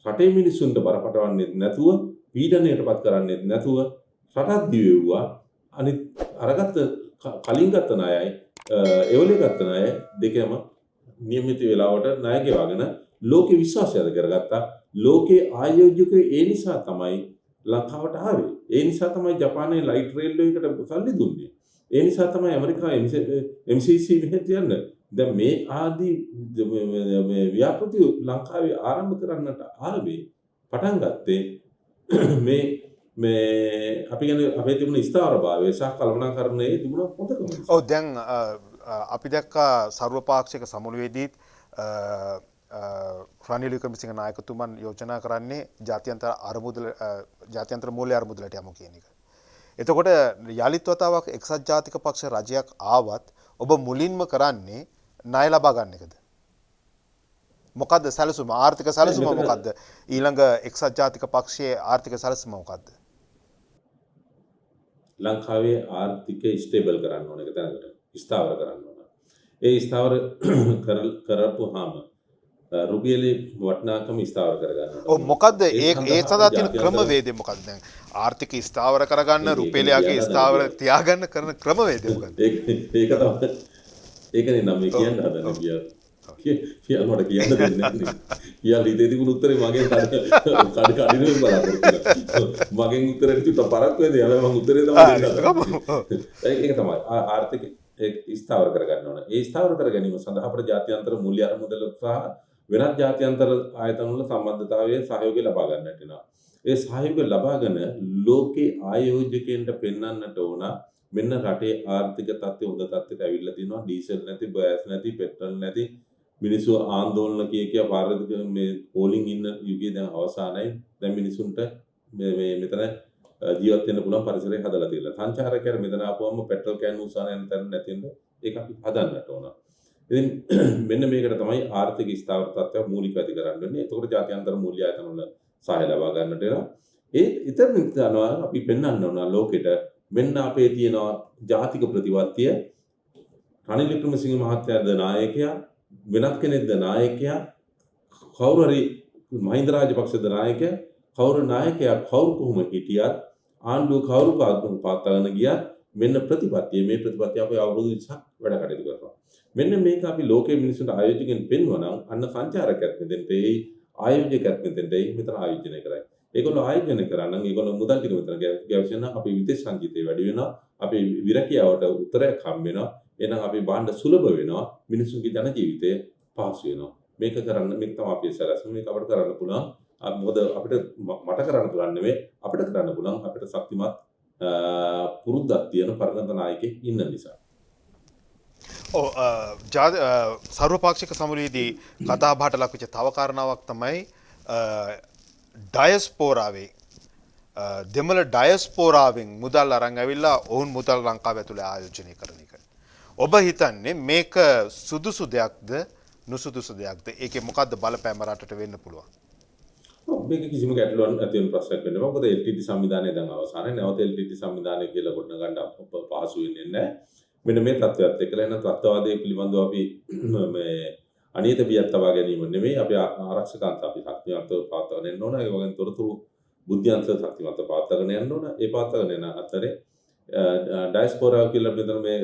රටේ මිනිස්සුන්ට බරපතලවන්නේ නැතුව, පීඩනයටපත් කරන්නේ නැතුව රටක් දිවෙව්වා. අනිත් අරගත්ත කලින් ගත්ත ණයයි එවලේ ගත්ත ණය දෙකම නියමිත වෙලාවට ණය ගෙවාගෙන ලෝකේ විශ්වාසය ඇති කරගත්තා. ලෝකේ ආයෝජකයෝ ඒ නිසා තමයි ලංකාවට ආවේ. ඒ නිසා තමයි ජපානයේ ලයිට් රේල්වේ එකට සල්ලි දුන්නේ. ඒ නිසා තමයි ඇමරිකාවේ MCC මෙහෙට යන්නේ. දැන් මේ ආදී මේ ව්‍යාපෘති ලංකාවේ ආරම්භ කරන්නට ආවේ පටන් ගත්තේ මේ අපි කියන්නේ අපේ තිබුණ ස්ථාවරභාවය සහ කල්පනාකරණයේ තිබුණ පොතකම. ඔව් දැන් අපි දැක්කා සර්වපාක්ෂික සමුළුවේදීත් රනිල් වික්‍රමසිංහ නායකතුමන් යෝජනා කරන්නේ ජාත්‍යන්තර මූල්‍ය අරමුදලට යමු කියන එක. එතකොට යලිත් වතාවක් එක්සත් ජාතික පක්ෂ රජයක් ආවත් ඔබ මුලින්ම කරන්නේ ණය ලබා ගන්න එකද? මොකද්ද සැලසුම? ආර්ථික සැලසුම මොකද්ද? ඊළඟ එක්සත් ජාතික පක්ෂයේ ආර්ථික සැලසුම මොකද්ද? ලංකාවේ ආර්ථිකය ස්ටේබල් කරන්න ඕන එක තැනකට ස්ථාවර කරන්න ඕන. ඒ ස්ථාවර කරපුවාම රුපියලේ වටිනාකම ස්ථාවර කරගන්න. ඔව් මොකද්ද ඒ සඳහා තියෙන ක්‍රමවේදය මොකද්ද? දැන් ආර්ථිකය ස්ථාවර කරගන්න රුපියලයේ ස්ථාවර තියාගන්න කරන ක්‍රමවේදය මොකද්ද? ඒක තමයි. ඒකනේ නම් මේ කියන්න හදන්නේ කියලා මට කියන්න දෙන්නේ නැහැ. ඊයල් හිතේ තිබුණු උත්තරේ මගෙන් කඩිනේ බලාපොරොත්තු. මගෙන් උත්තරේ කිව්වට පරක් වෙන්නේ. හැබැයි මම උත්තරේ තමයි දෙන්නේ. ඒක තමයි ආර්ථික ස්ථාවර කරගන්න ඕන. ඒ ස්ථාවර කර ගැනීම සඳහා අපේ ජාත්‍යන්තර මූල්‍ය අරමුදල සහ වෙනත් ජාත්‍යන්තර ආයතන වල සම්බන්ධතාවයේ සහයෝගය ලබා ගන්නට වෙනවා. ඒ සහයෝගය ලබාගෙන ලෝකේ ආයෝජකයන්ට පෙන්වන්නට ඕන මෙන්න රටේ ආර්ථික තත්ත්වය හොඳ තත්ත්වයට ඇවිල්ලා තිනවා. ඩීසල් නැති, ගෑස් නැති, පෙට්‍රල් නැති මිනිස්සු ආందోලන කිය පාරද මේ පෝලිං ඉන්න යුගයේ දැන් අවසానයි. දැන් මිනිසුන්ට මේ මෙතන ජීවත් වෙන්න පුළුවන් පරිසරය හදලා තියෙනවා. සංචාරකයන් මෙතන ආපුවම පෙට්‍රල් කෑන් උසාන යන තැන නැතිනම් ඒක අපි හදන්නට ඕන. ඉතින් මෙන්න මේකට තමයි ආර්ථික ස්ථාවර තත්ත්වය මූලික ඇති කරන්න වෙන්නේ. එතකොට ජාත්‍යන්තර මූල්‍ය ආයතන වල සහාය ලබා ගන්නට වෙනවා. ඉතින් යනවා අපි පෙන්වන්න ඕන ලෝකෙට මෙන්න අපේ තියෙන ජාතික ප්‍රතිපත්තිය රනිල් වික්‍රමසිංහ මහත්තයාද නායකයා වෙනත් කෙනෙක්ද නායකයා කවුරු හරි මහින්ද රාජපක්ෂද නායකයා කවුරු නායකයා කවුරු කොහොම හිටියත් ආණ්ඩුව කවුරු පාත්තාගෙන ගියත් මෙන්න ප්‍රතිපත්තිය මේ ප්‍රතිපත්තිය අපි අවුරුදු 20ක් වැඩ කටයුතු කරනවා. මෙන්න මේක අපි ලෝකයේ මිනිස්සුන්ට ආයෝජකයන් පෙන්වනවා නම් අන්න සංචාරකයන් මෙතෙන්ට එයි ආයෝජකයන් මෙතෙන්ට එයි මෙතන ආයෝජනය කරයි. ඒගොල්ලෝ ආයෝජනය කරා නම් ඒගොල්ලෝ මුදල් ටික මෙතන ගැවසෙන අපි විදේශ සංගීතය වැඩි වෙනවා. අපි විරකියාවට උත්තරයක් හම් වෙනවා. එහෙනම් අපි භාණ්ඩ සුලභ වෙනවා. මිනිසුන්ගේ ජන ජීවිතය පහසු වෙනවා. මේක කරන්න මේක තමයි අපි සැලැස්ම මේක අපිට කරන්න පුළුවන්. මොකද අපිට මට කරන්න පුළුවන් නෙවෙයි අපිට කරන්න පුළුවන් අපිට ශක්තිමත් පුරුද්දක් තියෙන පරණත නායකයෙක් ඉන්න නිසා. සර්වපාක්ෂික සමුළුවේදී කතා බහට ලක්වෙච්ච තව කාරණාවක් තමයි ඩයස්පෝරාවේ දෙමළ ඩයස්පෝරාවෙන් මුදල් අරන් ඇවිල්ලා ඔවුන් මුදල් ලංකාව ඇතුලේ ආයෝජනය කරන එක. ඔබ හිතන්නේ මේක සුදුසු දෙයක්ද නුසුදුසු දෙයක්ද? ඒකේ මොකද්ද බලපෑම රටට වෙන්න පුළුවන්? මේක කිසිම ගැටලුවක් නැති වෙන ප්‍රශ්නයක් වෙන්නේ. මොකද LTT සංවිධානය දැන් අවසానයි. නැවත LTT සංවිධානය කියලා කොට ගන්න පහසු වෙන්නේ නැහැ. මෙන්න මේ තත්ත්වයක් එක්කලා එන තත්ත්වවාදයේ පිළිබඳව අපි මේ අනියත බියක් තබා ගැනීම නෙමෙයි අපි ආරක්ෂකන්ත අපි ශක්තිවන්තව පවත්වාගෙන යන්න ඕන. ඒ වගේම තොරතුරු බුද්ධියන්ත ශක්තිවන්තව පවත්වාගෙන යන්න ඕන. ඒ පවත්වාගෙන යන අතරේ ඩයස්පෝරා කියලා මෙතන මේ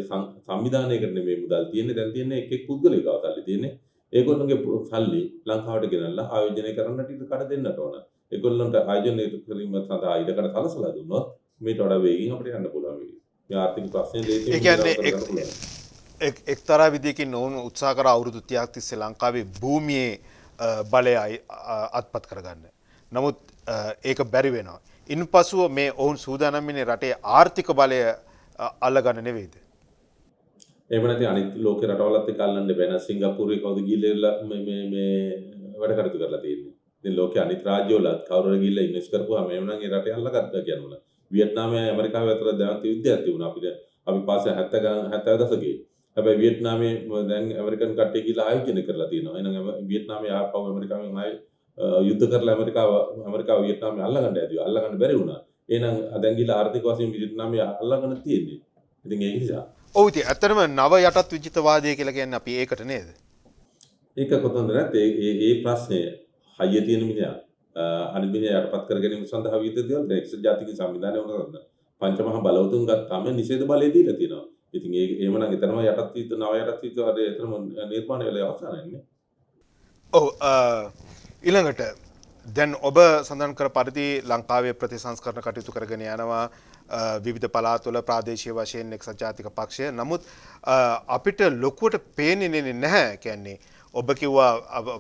සංවිධානයකට නෙමෙයි මුදල් තියෙන්නේ. දැන් තියෙන්නේ එක් පුද්ගලයෙක් අවතල්ලි තියෙන්නේ. ඒගොල්ලන්ගේ සල්ලි ලංකාවට ගෙනල්ලා ආයෝජනය කරන්නට ඉඩ කඩ දෙන්නට ඕන. ඒගොල්ලන්ට ආයෝජනය කිරීම සඳහා ඉඩකඩ සලසලා දුන්නොත් මේට වඩා වේගින් අපිට යන්න පුළුවන් වෙයි. මේ ආර්ථික ප්‍රශ්නේ ඒ එක්තරා විදියකින් ඔවුන් උත්සාහ කර අවුරුදු 30ක් තිස්සේ ලංකාවේ භූමියේ බලය අත්පත් කරගන්න. නමුත් ඒක බැරි වෙනවා. ඉන්පසුව මේ ඔවුන් සූදානම් වෙන්නේ රටේ ආර්ථික බලය අල්ලගන්න නෙවෙයිද? එහෙම නැති අනිත් ලෝකේ රටවලත් එක්ක අල්ලන්න බෑ. නේද සිංගප්පූරුවේ කවුද ගිහිල්ලා මේ වැඩ කටයුතු කරලා තියෙන්නේ. ඉතින් ලෝකේ අනිත් රාජ්‍යවලත් කවුරු හරි ගිහිල්ලා ඉන්වෙස්ට් කරපුවාම එහෙම නම් ඒ රටේ අල්ලගත්තා කියනවා. වියට්නාමයේ ඇමරිකාවේ අතර දැවන්ත යුද්ධයක් තිබුණා අපිට. අපි පාසල් 70 දශකයේ. හැබැයි වියට්නාමයේ දැන් ඇමරිකන් කට්ටිය ගිහිල්ලා ආයෝජනය කරලා තියෙනවා. එහෙනම් වියට්නාමයේ ආපහු ඇමරිකාවෙන් ආයේ යුද්ධ කරලා ඇමරිකාව වියට්නාමයේ අල්ලගන්න ඇදුවා. අල්ලගන්න බැරි වුණා. එහෙනම් දැන් ගිහිල්ලා ආර්ථික වශයෙන් වියට්නාමයේ අල්ලගන්න තියෙන්නේ. ඉතින් ඒක නිසා ඔව් ඉතින් ඇත්තටම නව යටත් විජිතවාදය කියලා කියන්නේ අපි ඒකට නේද? ඒක කොතනද නැත්te ඒ ප්‍රශ්නේ හයිය තියෙන මිනිහා අනිත් මිනිහා යටපත් කර ගැනීම සඳහා විවිධ දේවල් එක්සත් ජාතික සංවිධානය වුණාද පංචමහා බලවතුන් ගත්තාම නිෂේධ බලය දීලා තියෙනවා. ඉතින් ඒක එහෙමනම් එතනම යටත් විජිත නව යටත් විජිත ආදී එතනම නිර්මාණය වෙලා අවසానයිනේ. ඔව් ඊළඟට දැන් ඔබ සඳහන් කර පරිදි ලංකාවේ ප්‍රතිසංස්කරණ කටයුතු කරගෙන යනවා විවිධ පළාත්වල ප්‍රාදේශීය වශයෙන් එක්සත් ජාතික පක්ෂය. නමුත් අපිට ලොකුවට පේන්නේ නැහැ. කියන්නේ ඔබ කිව්වා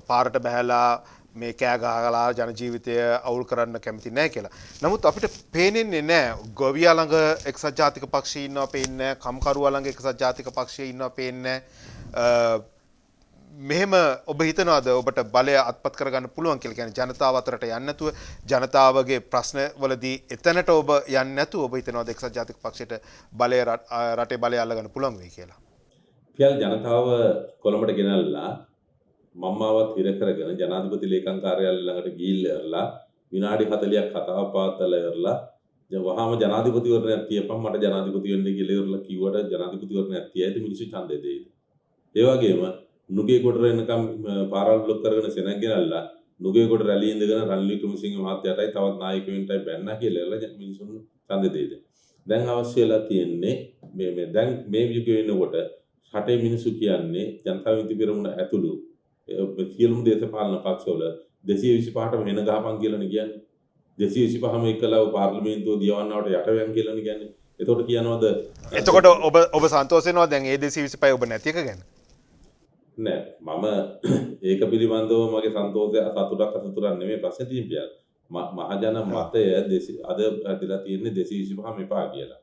පාරට බහැලා මේ කෑ ගහලා ජන ජීවිතය අවුල් කරන්න කැමති නැහැ කියලා. නමුත් අපිට පේන්නේ නැහැ. ගොවියා ළඟ එක්සත් ජාතික පක්ෂය ඉන්නවා පේන්නේ නැහැ. කම්කරුවා ළඟ එක්සත් ජාතික පක්ෂය ඉන්නවා පේන්නේ නැහැ. මෙහෙම ඔබ හිතනවාද ඔබට බලය අත්පත් කරගන්න පුළුවන් කියලා? කියන්නේ ජනතාව අතරට යන්නේ නැතුව ජනතාවගේ ප්‍රශ්න වලදී එතනට ඔබ යන්නේ නැතුව ඔබ හිතනවාද එක්සත් ජාතික පක්ෂයට බලය රටේ බලය අල්ලගන්න පුළුවන් වෙයි කියලා? පියල් ජනතාව කොළඹට ගෙනල්ලා මම්මාවත් හිර කරගෙන ජනාධිපති ලේකම් කාර්යාලය ළඟට ගිහිල්ලා විනාඩි 40ක් කතාව පවත්වලා ඉවරලා වහාම ජනාධිපතිවරණයක් තියපම් මට ජනාධිපති වෙන්න කියලා ඉවරලා කිව්වට ජනාධිපතිවරණයක් තියයිද මිනිස්සු ඡන්දය දෙයිද? ඒ වගේම නුගේ කොට එනකම් පාරවල් බ්ලොක් කරගෙන සෙනග ගෙනල්ලා නුගේ කොට රැළි ඉඳගෙන රනිල් වික්‍රමසිංහ මහත්තයාටයි තවත් නායකයන්ටයි බැන්නා කියලා මිනිසුන් ඡන්දය දෙයිද? දැන් අවශ්‍ය වෙලා තියෙන්නේ මේ දැන් මේ යුගයේ වෙනකොට රටේ මිනිස්සු කියන්නේ ජනතා විමුක්ති පෙරමුණ ඇතුළු සියලුම දේශපාලන පක්ෂවල 225ටම වෙන ගහපන් කියලානේ කියන්නේ. 225ම එක්කලා පාර්ලිමේන්තුව දියවන්නවට යට වෙන කියලානේ කියන්නේ. එතකොට කියනවාද එතකොට ඔබ සන්තෝෂ වෙනවා දැන් ඒ 225 ඔබ නැති එක ගැන? නෑ මම ඒක පිළිබඳව මගේ සන්තෝෂය සතුටක් අසතුටක් නෙමෙයි ප්‍රශ්නේ තියෙන්නේ. මහජන මතය අද ඇදලා තියෙන්නේ 225ම එපා කියලා.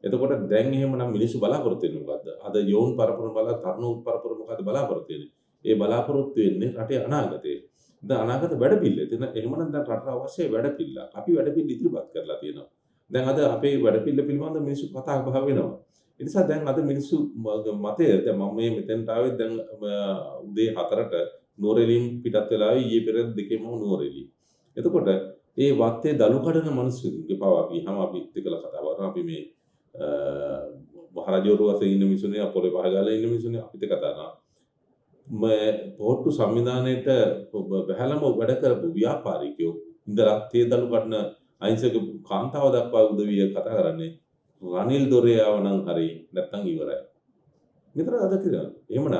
එතකොට දැන් එහෙමනම් මිනිස්සු බලාපොරොත්තු වෙන්නේ මොකද්ද? අද යෝන් පරපුර බලා තරුණ පරපුර මොකද්ද බලාපොරොත්තු වෙන්නේ? ඒ බලාපොරොත්තු වෙන්නේ රටේ අනාගතේ. දැන් අනාගත වැඩපිළිවෙල. එතන එහෙමනම් දැන් රටට අවශ්‍ය වැඩපිළිවෙල. අපි වැඩපිළිවෙල ඉදිරිපත් කරලා තියෙනවා. දැන් අද අපේ වැඩපිළිවෙල පිළිබඳව මිනිස්සු කතා බහ වෙනවා. ඒ නිසා දැන් අද මිනිස්සු මතය දැන් මම මේ මෙතෙන්ට ආවේ දැන් උදේ 4ට නුවරඑළියෙන් පිටත් වෙලා ඊයේ පෙරේද දෙකේම නුවරඑළිය. එතකොට ඒ වත්තේ දළු කඩන මිනිස්සුන්ගේ පව අපි හැම අපි එක්කලා කතා කරනවා. අපි මේ මහරජවරු වශයෙන් ඉන්න මිනිස්සුනේ අපොලේ පහගාලා ඉන්න මිනිස්සුනේ අපිට කතා කරනවා. පොහොට්ටු සංවිධානයේට බහැලම වැඩ කරපු ව්‍යාපාරිකයෝ ඉඳලා තේ දළු කඩන අහිංසක කාන්තාව දක්වා උදවිය කතා කරන්නේ රනිල් දොරයාව නම් හරි නැත්තම් ඉවරයි. මෙතන අද කියලා. එහෙමනම්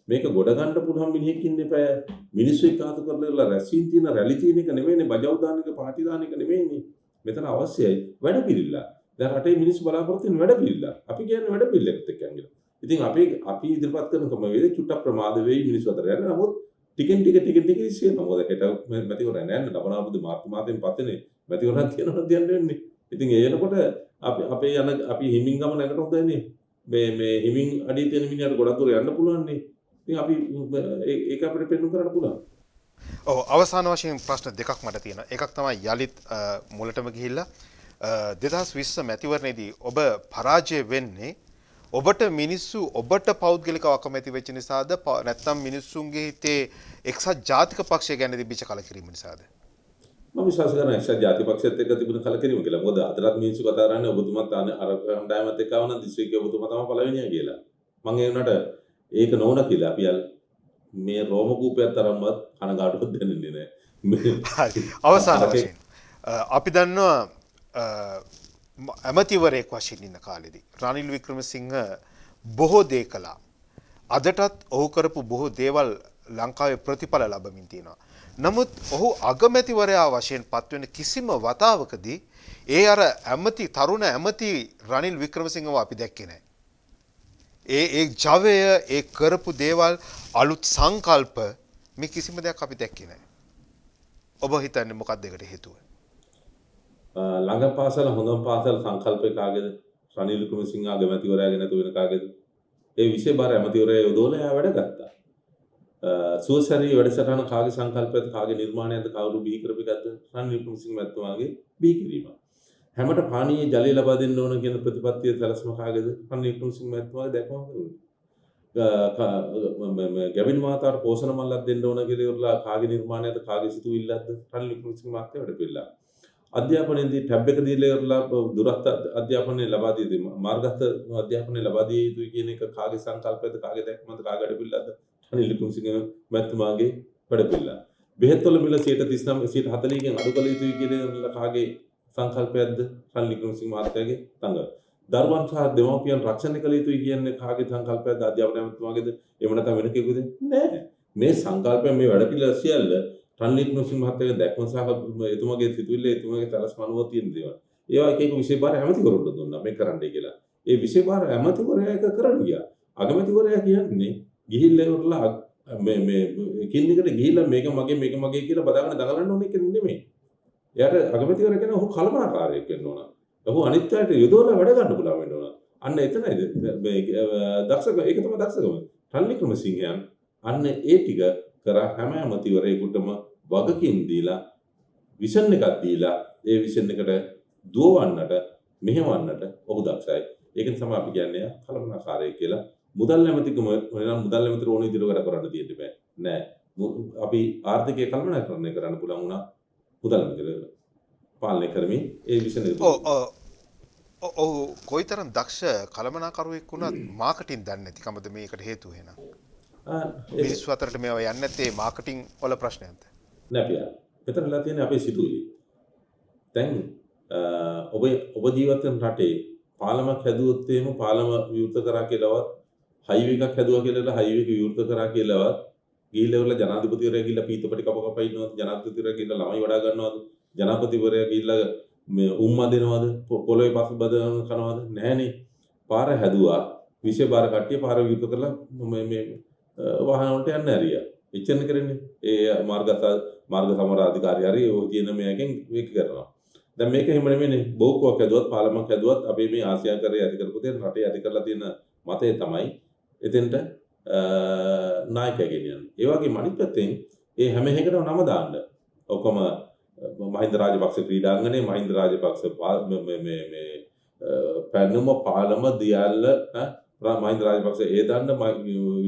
මේක ගොඩ ගන්න පුළුවන් මිනිහෙක් ඉන්න එපා. මිනිස්සු එක්කාතු කරලා රැස්වීම තියෙන රැලි තියෙන එක නෙමෙයිනේ බජව් දාන එක පාටි දාන එක නෙමෙයිනේ. මෙතන අවශ්‍යයි වැඩ පිළිල්ල. දැන් රටේ මිනිස්සු බලාපොරොත්තු වෙන වැඩ පිළිල්ල. අපි කියන්නේ වැඩ පිළිල්ලකට එක්ක යන්නේ. ඉතින් අපි ඉදිරිපත් කරන කම වේද චුට්ටක් ප්‍රමාද වෙයි මිනිස්සු අතර යන නමුත් ටිකෙන් ටික ඉස්සෙනවා. මොකද හෙට මැතිවරණ නැහැ නේද? ලබනාවුරුදු මාර්තු මාසෙන් පස්සේනේ මැතිවරණ තියෙනවා කියන්න වෙන්නේ. ඉතින් ඒ එනකොට අපේ යන අපි හිමින් ගම නැකට හොඳන්නේ. මේ හිමින් අඩිය තියෙන මිනිහට ගොඩක් දුර යන්න පුළුවන් නේ. ඉතින් අපි ඒක අපිට පෙන්වන්න කරන්න පුළුවන්. ඔව් අවසාන වශයෙන් ප්‍රශ්න දෙකක් මට තියෙනවා. එකක් තමයි යලිත් මුලටම ගිහිල්ලා 2020 මැතිවරණයේදී ඔබ පරාජය වෙන්නේ ඔබට මිනිස්සු ඔබට පෞද්ගලිකව අකමැති වෙච්ච නිසාද නැත්නම් මිනිස්සුන්ගේ හිතේ එක්සත් ජාතික පක්ෂය ගැන තිබිච්ච කලකිරීම නිසාද? මම විශ්වාස කරනවා එක්සත් ජාතික පක්ෂයත් එක්ක තිබුණ කලකිරීම කියලා. මොකද අදටත් මිනිස්සු කතා කරන්නේ ඔබතුමාත් අර කණ්ඩායමත් එක්ක ආව නම් දිස්ත්‍රික්කයේ ඔබතුමා තමයි පළවෙනියා කියලා. මම ඒ වුණාට ඒක නොවන කියලා අපි මේ රෝම කූපයක් තරම්වත් කනගාටුවක් දැනෙන්නේ නැහැ. හරි. අවසාන වශයෙන් අපි දන්නවා ඇමතිවරයෙක් වශයෙන් ඉන්න කාලෙදී රනිල් වික්‍රමසිංහ බොහෝ දේ කළා. අදටත් ඔහු කරපු බොහෝ දේවල් ලංකාවේ ප්‍රතිඵල ලබමින් තියෙනවා. නමුත් ඔහු අගමැතිවරයා වශයෙන් පත්වෙන කිසිම වතාවකදී ඒ අර ඇමති තරුණ ඇමති රනිල් වික්‍රමසිංහව අපි දැක්කේ නැහැ. ඒ ජවය ඒ කරපු දේවල් අලුත් සංකල්ප මේ කිසිම දෙයක් අපි දැක්කේ නැහැ. ඔබ හිතන්නේ මොකක්ද ඒකට හේතුව? ළඟ පාසල හොඳම පාසල සංකල්පය කාගේද? රනිල් වික්‍රමසිංහ අගමැතිවරයාගේ නැතු වෙන කාගේද? ඒ විශේෂ බාර ඇමතිවරයා යොදවලා එයා වැඩ ගත්තා. සුවසරී වැඩසටහන කාගේ සංකල්පයද කාගේ නිර්මාණයද කවුරු බිහි කරපෙකද්ද? රනිල් වික්‍රමසිංහ මැතිතුමාගේ බිහි කිරීම. හැමට පානීය ජලය ලබා දෙන්න ඕන කියන ප්‍රතිපත්තිය සැලැස්ම කාගේද? රනිල් වික්‍රමසිංහ මැතිතුමාගේ දැක්ම කරුනේ. ගැබින් මාතාට පෝෂණ මල්ලක් දෙන්න ඕන කියලා ඉවරලා කාගේ නිර්මාණයද කාගේ සිතුවිල්ලක්ද? රනිල් වික්‍රමසිංහ මහත්තයා වැඩ පිළිලා. අධ්‍යාපනයේදී ටැබ් එක දීලා ඉවරලා දුරස්ත අධ්‍යාපනය ලබා දී මාර්ගස්ත අධ්‍යාපනය ලබා දිය යුතුයි කියන එක කාගේ සංකල්පයද කාගේ දැක්මද කාගේ වැඩ පිළිලාද? රනිල් වික්‍රමසිංහ මැතිතුමාගේ වැඩ පිළිලා. බෙහෙත් වල මිල 39 40කින් අඩු කළ යුතුයි කියන කාගේ සංකල්පයක්ද? රනිල් වික්‍රමසිංහ මහත්තයාගේ තංග. දරුවන් සහ දෙමව්පියන් රක්ෂණය කළ යුතුයි කියන්නේ කාගේ සංකල්පයක්ද? අධ්‍යාපන මැතිතුමාගේද? එහෙම නැත්නම් වෙන කෙනෙකුද? නෑ. මේ සංකල්පය මේ වැඩ පිළිලා සියල්ල රනිල් වික්‍රමසිංහ මහත්තයාගේ දැක්ම සහ එතුමාගේ සිතුවිල්ල එතුමාගේ තරස් මනුව තියෙන දේවල්. ඒවා එක එක විශේෂ බාර ඇමතිවරුන්ට දුන්නා මේ කරන්නයි කියලා. ඒ විශේෂ බාර ඇමතිවරයා එක කරන්න ගියා. අගමැතිවරයා කියන්නේ ගිහිල්ලා ඉවරලා මේ එකින් එකට ගිහිල්ලා මේක මගේ කියලා බදාගෙන දඟලන්න ඕනේ කෙනෙක් නෙමෙයි. එයාට අගමැතිවරයා කියන ඔහු කලමනාකාරයෙක් වෙන්න ඕන. ඔහු අනිත් අයට යොදවලා වැඩ ගන්න පුළුවන් වෙන්න ඕන. අන්න එතනයිද මේ දක්ෂකම ඒක තමයි දක්ෂකම. රනිල් වික්‍රමසිංහයන් අන්න ඒ ටික කරා හැම ඇමතිවරයෙකුටම වගකීම් දීලා විෂන් එකක් දීලා ඒ විෂන් එකට දුවවන්නට මෙහෙවන්නට ඔහු දක්ෂයි. ඒක තමයි අපි කියන්නේ කලමනාකාරයෙක් කියලා. මුදල් ඇමතිකම වෙනම් මුදල් ඇමතිට ඕන විදිහට වැඩ කරන්න තියෙන්න බෑ. නෑ. අපි ආර්ථිකය කළමනාකරණය කරන්න පුළුවන් වුණා මුදල් ඇමතිට පාලනය කරමින් ඒ විෂන් එක. ඔව් කොයිතරම් දක්ෂ කළමනාකරුවෙක් වුණත් මාකටිං දන්නේ නැතිකමද මේකට හේතුව එහෙනම්? මිනිස්සු අතරට මේවා යන්නේ නැත්තේ මාකටිං වල ප්‍රශ්නයක්ද? නෑ පියා. මෙතනලා තියෙන්නේ අපේ සිතුවිලි. දැන් ඔබ ජීවත් වෙන රටේ පාලමක් හැදුවොත් එහෙම පාලම විවෘත කරා කියලාවත් හයිවේ එකක් හැදුවා කියලා හයිවේ එක විවෘත කරා කියලාවත් ගිහිල්ලා ඉවරලා ජනාධිපතිවරයා ගිහිල්ලා පීතපටි කප ඉන්නවද? ජනාධිපතිවරයා ගිහිල්ලා ළමයි වඩා ගන්නවද? ජනාධිපතිවරයා ගිහිල්ලා මේ උම්මා දෙනවද? පොළොවේ පස් බදන කනවද? නැහනේ. පාර හැදුවා. විශේෂ බාර කට්ටිය පාර විවෘත කරලා මේ වාහන වලට යන්න ඇරියා. එච්චරන කරන්නේ. ඒ මාර්ග සමර අධිකාරිය හරි ඔය කියන මේකෙන් මේක කරනවා. දැන් මේක එහෙම නෙමෙයිනේ. බෝක්කුවක් හැදුවත් පාලමක් හැදුවත් අපි මේ ආසියාකරයේ ඇති කරපු දේ රටේ ඇති කරලා තියෙන මතය තමයි එතෙන්ට නායකයා ගෙනියන්නේ. ඒ වගේම අනිත් පැත්තෙන් ඒ හැම එකකටම නම දාන්න. ඔක්කොම මහින්ද රාජපක්ෂ ක්‍රීඩාංගණේ මහින්ද රාජපක්ෂ මේ පැනුම පාලම දියල්ල මහින්ද රාජපක්ෂ ඒ දන්න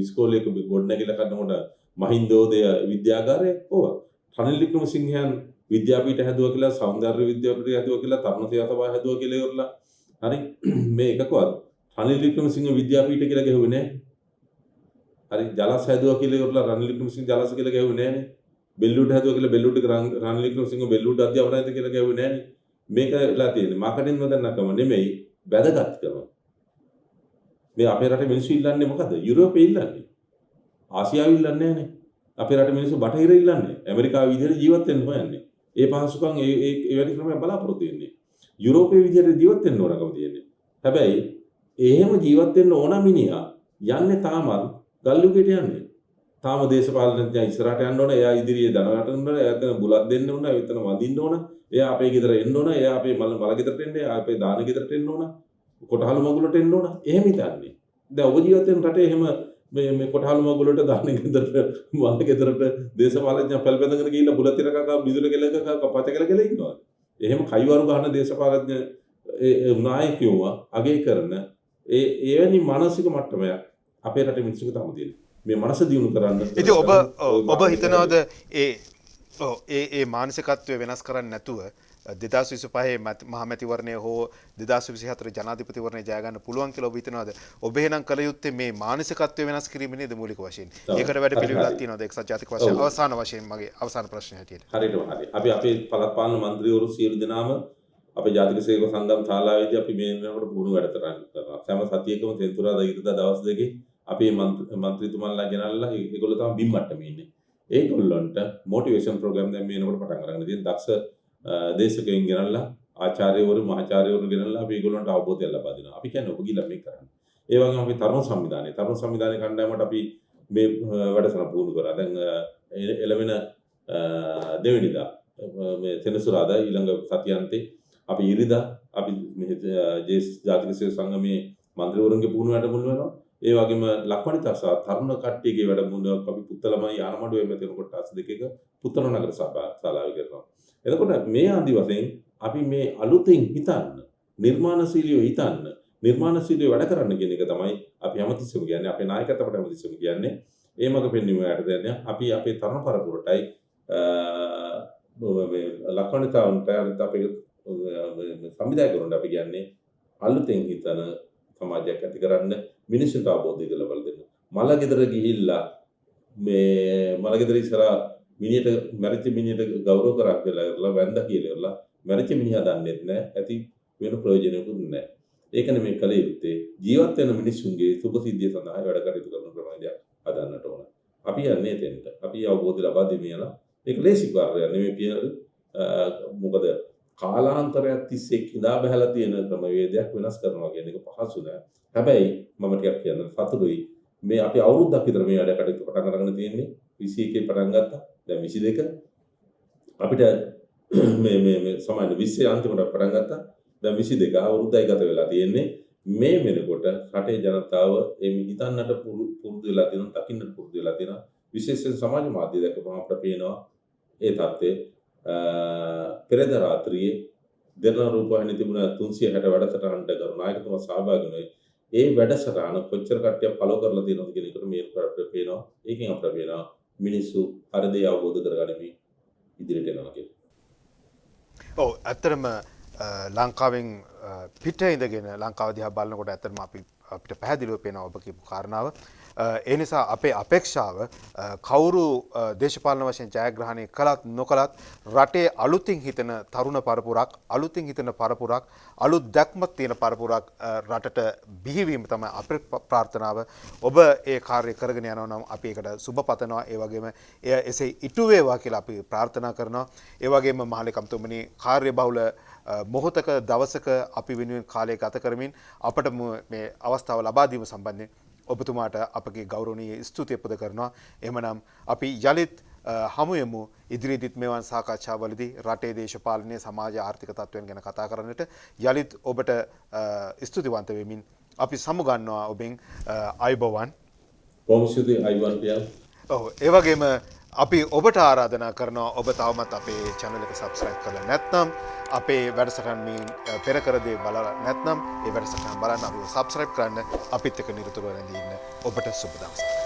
ඉස්කෝලේක ගොඩනැගිලා කරනකොට මහින්දෝදය විද්‍යාගාරය ඕවා රනිල් වික්‍රමසිංහයන් විද්‍යාපීඨ හැදුවා කියලා සෞන්දර්ය විද්‍යාපීඨ හැදුවා කියලා තරුණ සේවා සභාව හැදුවා කියලා ඉවරලා හරි මේ එකකවත් රනිල් වික්‍රමසිංහ විද්‍යාපීඨ කියලා ගැහුවේ නැහැ. හරි ජලස් හැදුවා කියලා ඉවරලා රනිල් වික්‍රමසිංහ ජලස් කියලා ගැහුවේ නැහැනේ. බෙල්ලුඩ් හැදුවා කියලා බෙල්ලුඩ් රනිල් වික්‍රමසිංහ බෙල්ලුඩ් අධ්‍යාපනයද කියලා ගැහුවේ නැහැනේ. මේක වෙලා තියෙන්නේ මාකටින් වදන්නකම නෙමෙයි වැදගත්කම. මේ අපේ රටේ මිනිස්සු ඉල්ලන්නේ මොකද? යුරෝපේ ඉල්ලන්නේ. ආසියාවේ ඉල්ලන්නේ නැහනේ. අපේ රටේ මිනිස්සු බටහිර ඉල්ලන්නේ. ඇමරිකාවේ විදිහට ජීවත් වෙන්න හොයන්නේ. ඒ පහසුකම් ඒ වැඩි ක්‍රමයක් බලාපොරොත්තු වෙන්නේ. යුරෝපයේ විදිහට ජීවත් වෙන්න ඕනකම තියෙන්නේ. හැබැයි එහෙම ජීවත් වෙන්න ඕන මිනිහා යන්නේ තාමත් ගල්යුගයට යන්නේ. තාම දේශපාලනඥයා ඉස්සරහට යන්න ඕන. එයා ඉදිරියේ දනවට යන්න ඕන. එයා එතන බුලත් දෙන්න ඕන. එතන වඳින්න ඕන. එයා අපේ ගෙදර එන්න ඕන. එයා අපේ මල ගෙදරට එන්න. එයා අපේ දාන ගෙදරට එන්න ඕන. කොටහළු මගුලට එන්න ඕන. එහෙම හිතන්නේ. දැන් ඔබ ජීවත් වෙන රටේ එහෙම මේ කොටහළු මගුලට දාන ගෙදරට මල ගෙදරට දේශපාලනඥයා පැල්බැඳගෙන ගිහිල්ලා බුලත් තිරකක මිදුල කෙලක පත කෙල ඉන්නවා. එහෙම කයිවරු ගන්න දේශපාලනඥ නායකයෝව අගය කරන එවැනි මානසික මට්ටමයක් අපේ රටේ මිනිස්සුන්ට තම දෙන්නේ. මේ මනස දියුණු කරන්න. ඉතින් ඔබ හිතනවාද ඒ මානසිකත්වය වෙනස් කරන්න නැතුව 2025 මහමැතිවරණය හෝ 2024 ජනාධිපතිවරණය ජය ගන්න පුළුවන් කියලා ඔබ හිතනවාද? ඔබ එහෙනම් කල යුත්තේ මේ මානසිකත්වය වෙනස් කිරීම නේද මූලික වශයෙන්? ඒකට වැඩ පිළිවෙලක් තියෙනවද එක්සත් ජාතික වශයෙන්? අවසාන වශයෙන් මගේ අවසාන ප්‍රශ්නය හැටියට. හරියටම හරි. අපි අපේ පළාත් පාලන මන්ත්‍රීවරු සියලු දෙනාම අපේ ජාතික සේවක සංගම් ශාලාවේදී අපි මේ වෙනකොට පුහුණු වැඩතරන් කරනවා. සෑම සතියකම සෙන්සුරාදා ඉරිදා දවස් දෙකේ අපේ මන්ත්‍රීතුමන්ලා ගෙනල්ලා ඒගොල්ලෝ තමයි බිම් මට්ටමේ ඉන්නේ. ඒගොල්ලන්ට මොටිවේෂන් ප්‍රෝග්‍රෑම් දැන් මේ වෙනකොට පටන් අරගෙන තියෙන දක්ෂ දේශකයන් ගෙනල්ලා ආචාර්යවරු මහාචාර්යවරු ගෙනල්ලා අපි ඒගොල්ලන්ට අවබෝධය ලබා දෙනවා. අපි කියන්නේ ඔබ ගිහලා මේක කරන්න. ඒ වගේම අපි තරුණ සංවිධානයේ කණ්ඩායමට අපි මේ වැඩසටහන පුහුණු කරා. දැන් එළවෙන දෙවෙනිදා මේ සෙනසුරාදා ඊළඟ සතියන්තේ අපි ඉරිදා අපි මේ ජාතික සේවක සංගමේ මන්ත්‍රීවරුන්ගේ පුහුණු වැඩමුළු වෙනවා. ඒ වගේම ලක්වනිතා සහ තරුණ කට්ටියගේ වැඩමුළුවක් අපි පුත්තලමයි ආනමඩුවේ මෙතන කොටස් දෙකක පුත්තල නගර ශාලාවේ කරනවා. එතකොට මේ ආදි වශයෙන් අපි මේ අලුතෙන් හිතන්න, නිර්මාණශීලීව හිතන්න, නිර්මාණශීලීව වැඩ කරන්න කියන එක තමයි අපි හැමතිස්සෙම කියන්නේ. අපේ නායකත්වයට හැමතිස්සෙම කියන්නේ. ඒ මඟ පෙන්වීම යටතේ අපි අපේ තරුණ පරපුරටයි මේ ලක්වනිතාවන්ට අනිත් අපේ සම්විධායකවරුන්ට අපි කියන්නේ අලුතෙන් හිතන සමාජයක් ඇති කරන්න මිනිස්සුන්ට අවබෝධය ලබා දෙන්න. මල ගෙදර ගිහිල්ලා මේ මල ගෙදර ඉස්සරහා මිනිහට මැරිච්ච මිනිහට ගෞරව කරක් කියලා වැන්දා කියලා මැරිච්ච මිනිහා දන්නේ නැහැ. ඇති වෙන ප්‍රයෝජනයකුත් නැහැ. ඒකනේ මේ කලේ යුත්තේ ජීවත් වෙන මිනිස්සුන්ගේ සුභසිද්ධිය සඳහා වැඩ කටයුතු කරන ක්‍රමයක් හදන්නට ඕන. අපි යන්නේ එතෙන්ට. අපි අවබෝධය ලබා දෙමින් යන ඒක ලේසි කාර්යයක් නෙමෙයි පියන මොකද කාලාන්තරයක් තිස්සේ කිඳා බහැලා තියෙන ක්‍රමවේදයක් වෙනස් කරනවා කියන එක පහසු නෑ. හැබැයි මම ටිකක් කියන්න සතුටුයි. මේ අපි අවුරුද්දක් විතර මේ වැඩ කටයුතු පටන් අරගෙන තියෙන්නේ. 21 පටන් ගත්තා. දැන් 22 අපිට මේ සමාන 20 අන්තිමට පටන් ගත්තා. දැන් 22 අවුරුද්දයි ගත වෙලා තියෙන්නේ. මේ වෙනකොට රටේ ජනතාව එමි හිතන්නට පුරුදු වෙලා තියෙනවා, දකින්නට පුරුදු වෙලා තියෙනවා. විශේෂයෙන් සමාජ මාධ්‍ය දැකපුවම අපිට පේනවා ඒ தත්ත්වය පෙරේද රාත්‍රියේ දෙරණ රූපවාහිනියේ තිබුණ 360 වැඩසටහනට ගරු නායකතුමා සහභාගී වුණේ. ඒ වැඩසටහන කොච්චර කට්ටිය ෆලෝ කරලා තියෙනවද කියන එකට මේ අපිට පේනවා. ඒකෙන් අපිට පේනවා මිනිස්සු හර දේ අවබෝධ කරගනිමින් ඉදිරියට යනවා කියලා. ඔව් ඇත්තටම ලංකාවෙන් පිට ඉඳගෙන ලංකාව දිහා බලනකොට ඇත්තටම අපිට පැහැදිලිව පේනවා ඔබ කියපු කාරණාව. ඒ නිසා අපේ අපේක්ෂාව කවුරු දේශපාලන වශයෙන් ජයග්‍රහණය කළත් නොකළත් රටේ අලුතින් හිතන තරුණ පරපුරක්, අලුතින් හිතන පරපුරක්, අලුත් දැක්මක් තියෙන පරපුරක් රටට බිහිවීම තමයි අපේ ප්‍රාර්ථනාව. ඔබ ඒ කාර්යය කරගෙන යනවා නම් අපි ඒකට සුබ පතනවා. ඒ වගේම එය එසේ ඉටු වේවා කියලා අපි ප්‍රාර්ථනා කරනවා. ඒ වගේම මහලේකම්තුමනි කාර්යබහුල මොහොතක දවසක අපි වෙනුවෙන් කාලය ගත කරමින් අපට මේ අවස්ථාව ලබා දීම සම්බන්ධයෙන් ඔබතුමාට අපගේ ගෞරවනීය ස්තුතිය පුද කරනවා. එහෙමනම් අපි යලිත් හමු යමු ඉදිරියේදීත් මෙවන් සාකච්ඡාවලදී රටේ දේශපාලනයේ සමාජ ආර්ථික තත්ත්වයන් ගැන කතා කරන්නට යලිත් ඔබට ස්තුතිවන්ත වෙමින් අපි සමුගන්නවා ඔබෙන් අයබෝවන්. කොහොමද අයබෝවන් පියා? ඔව් ඒ වගේම අපි ඔබට ආරාධනා කරනවා ඔබ තවමත් අපේ channel එක subscribe කරලා නැත්නම් අපේ වැඩසටහන් මේ පෙර කර දේ බලලා නැත්නම් ඒ වැඩසටහන් බලන්න අපිව subscribe කරන්න අපිත් එක්ක නිරතුරුව රැඳී ඉන්න ඔබට සුබ දවසක්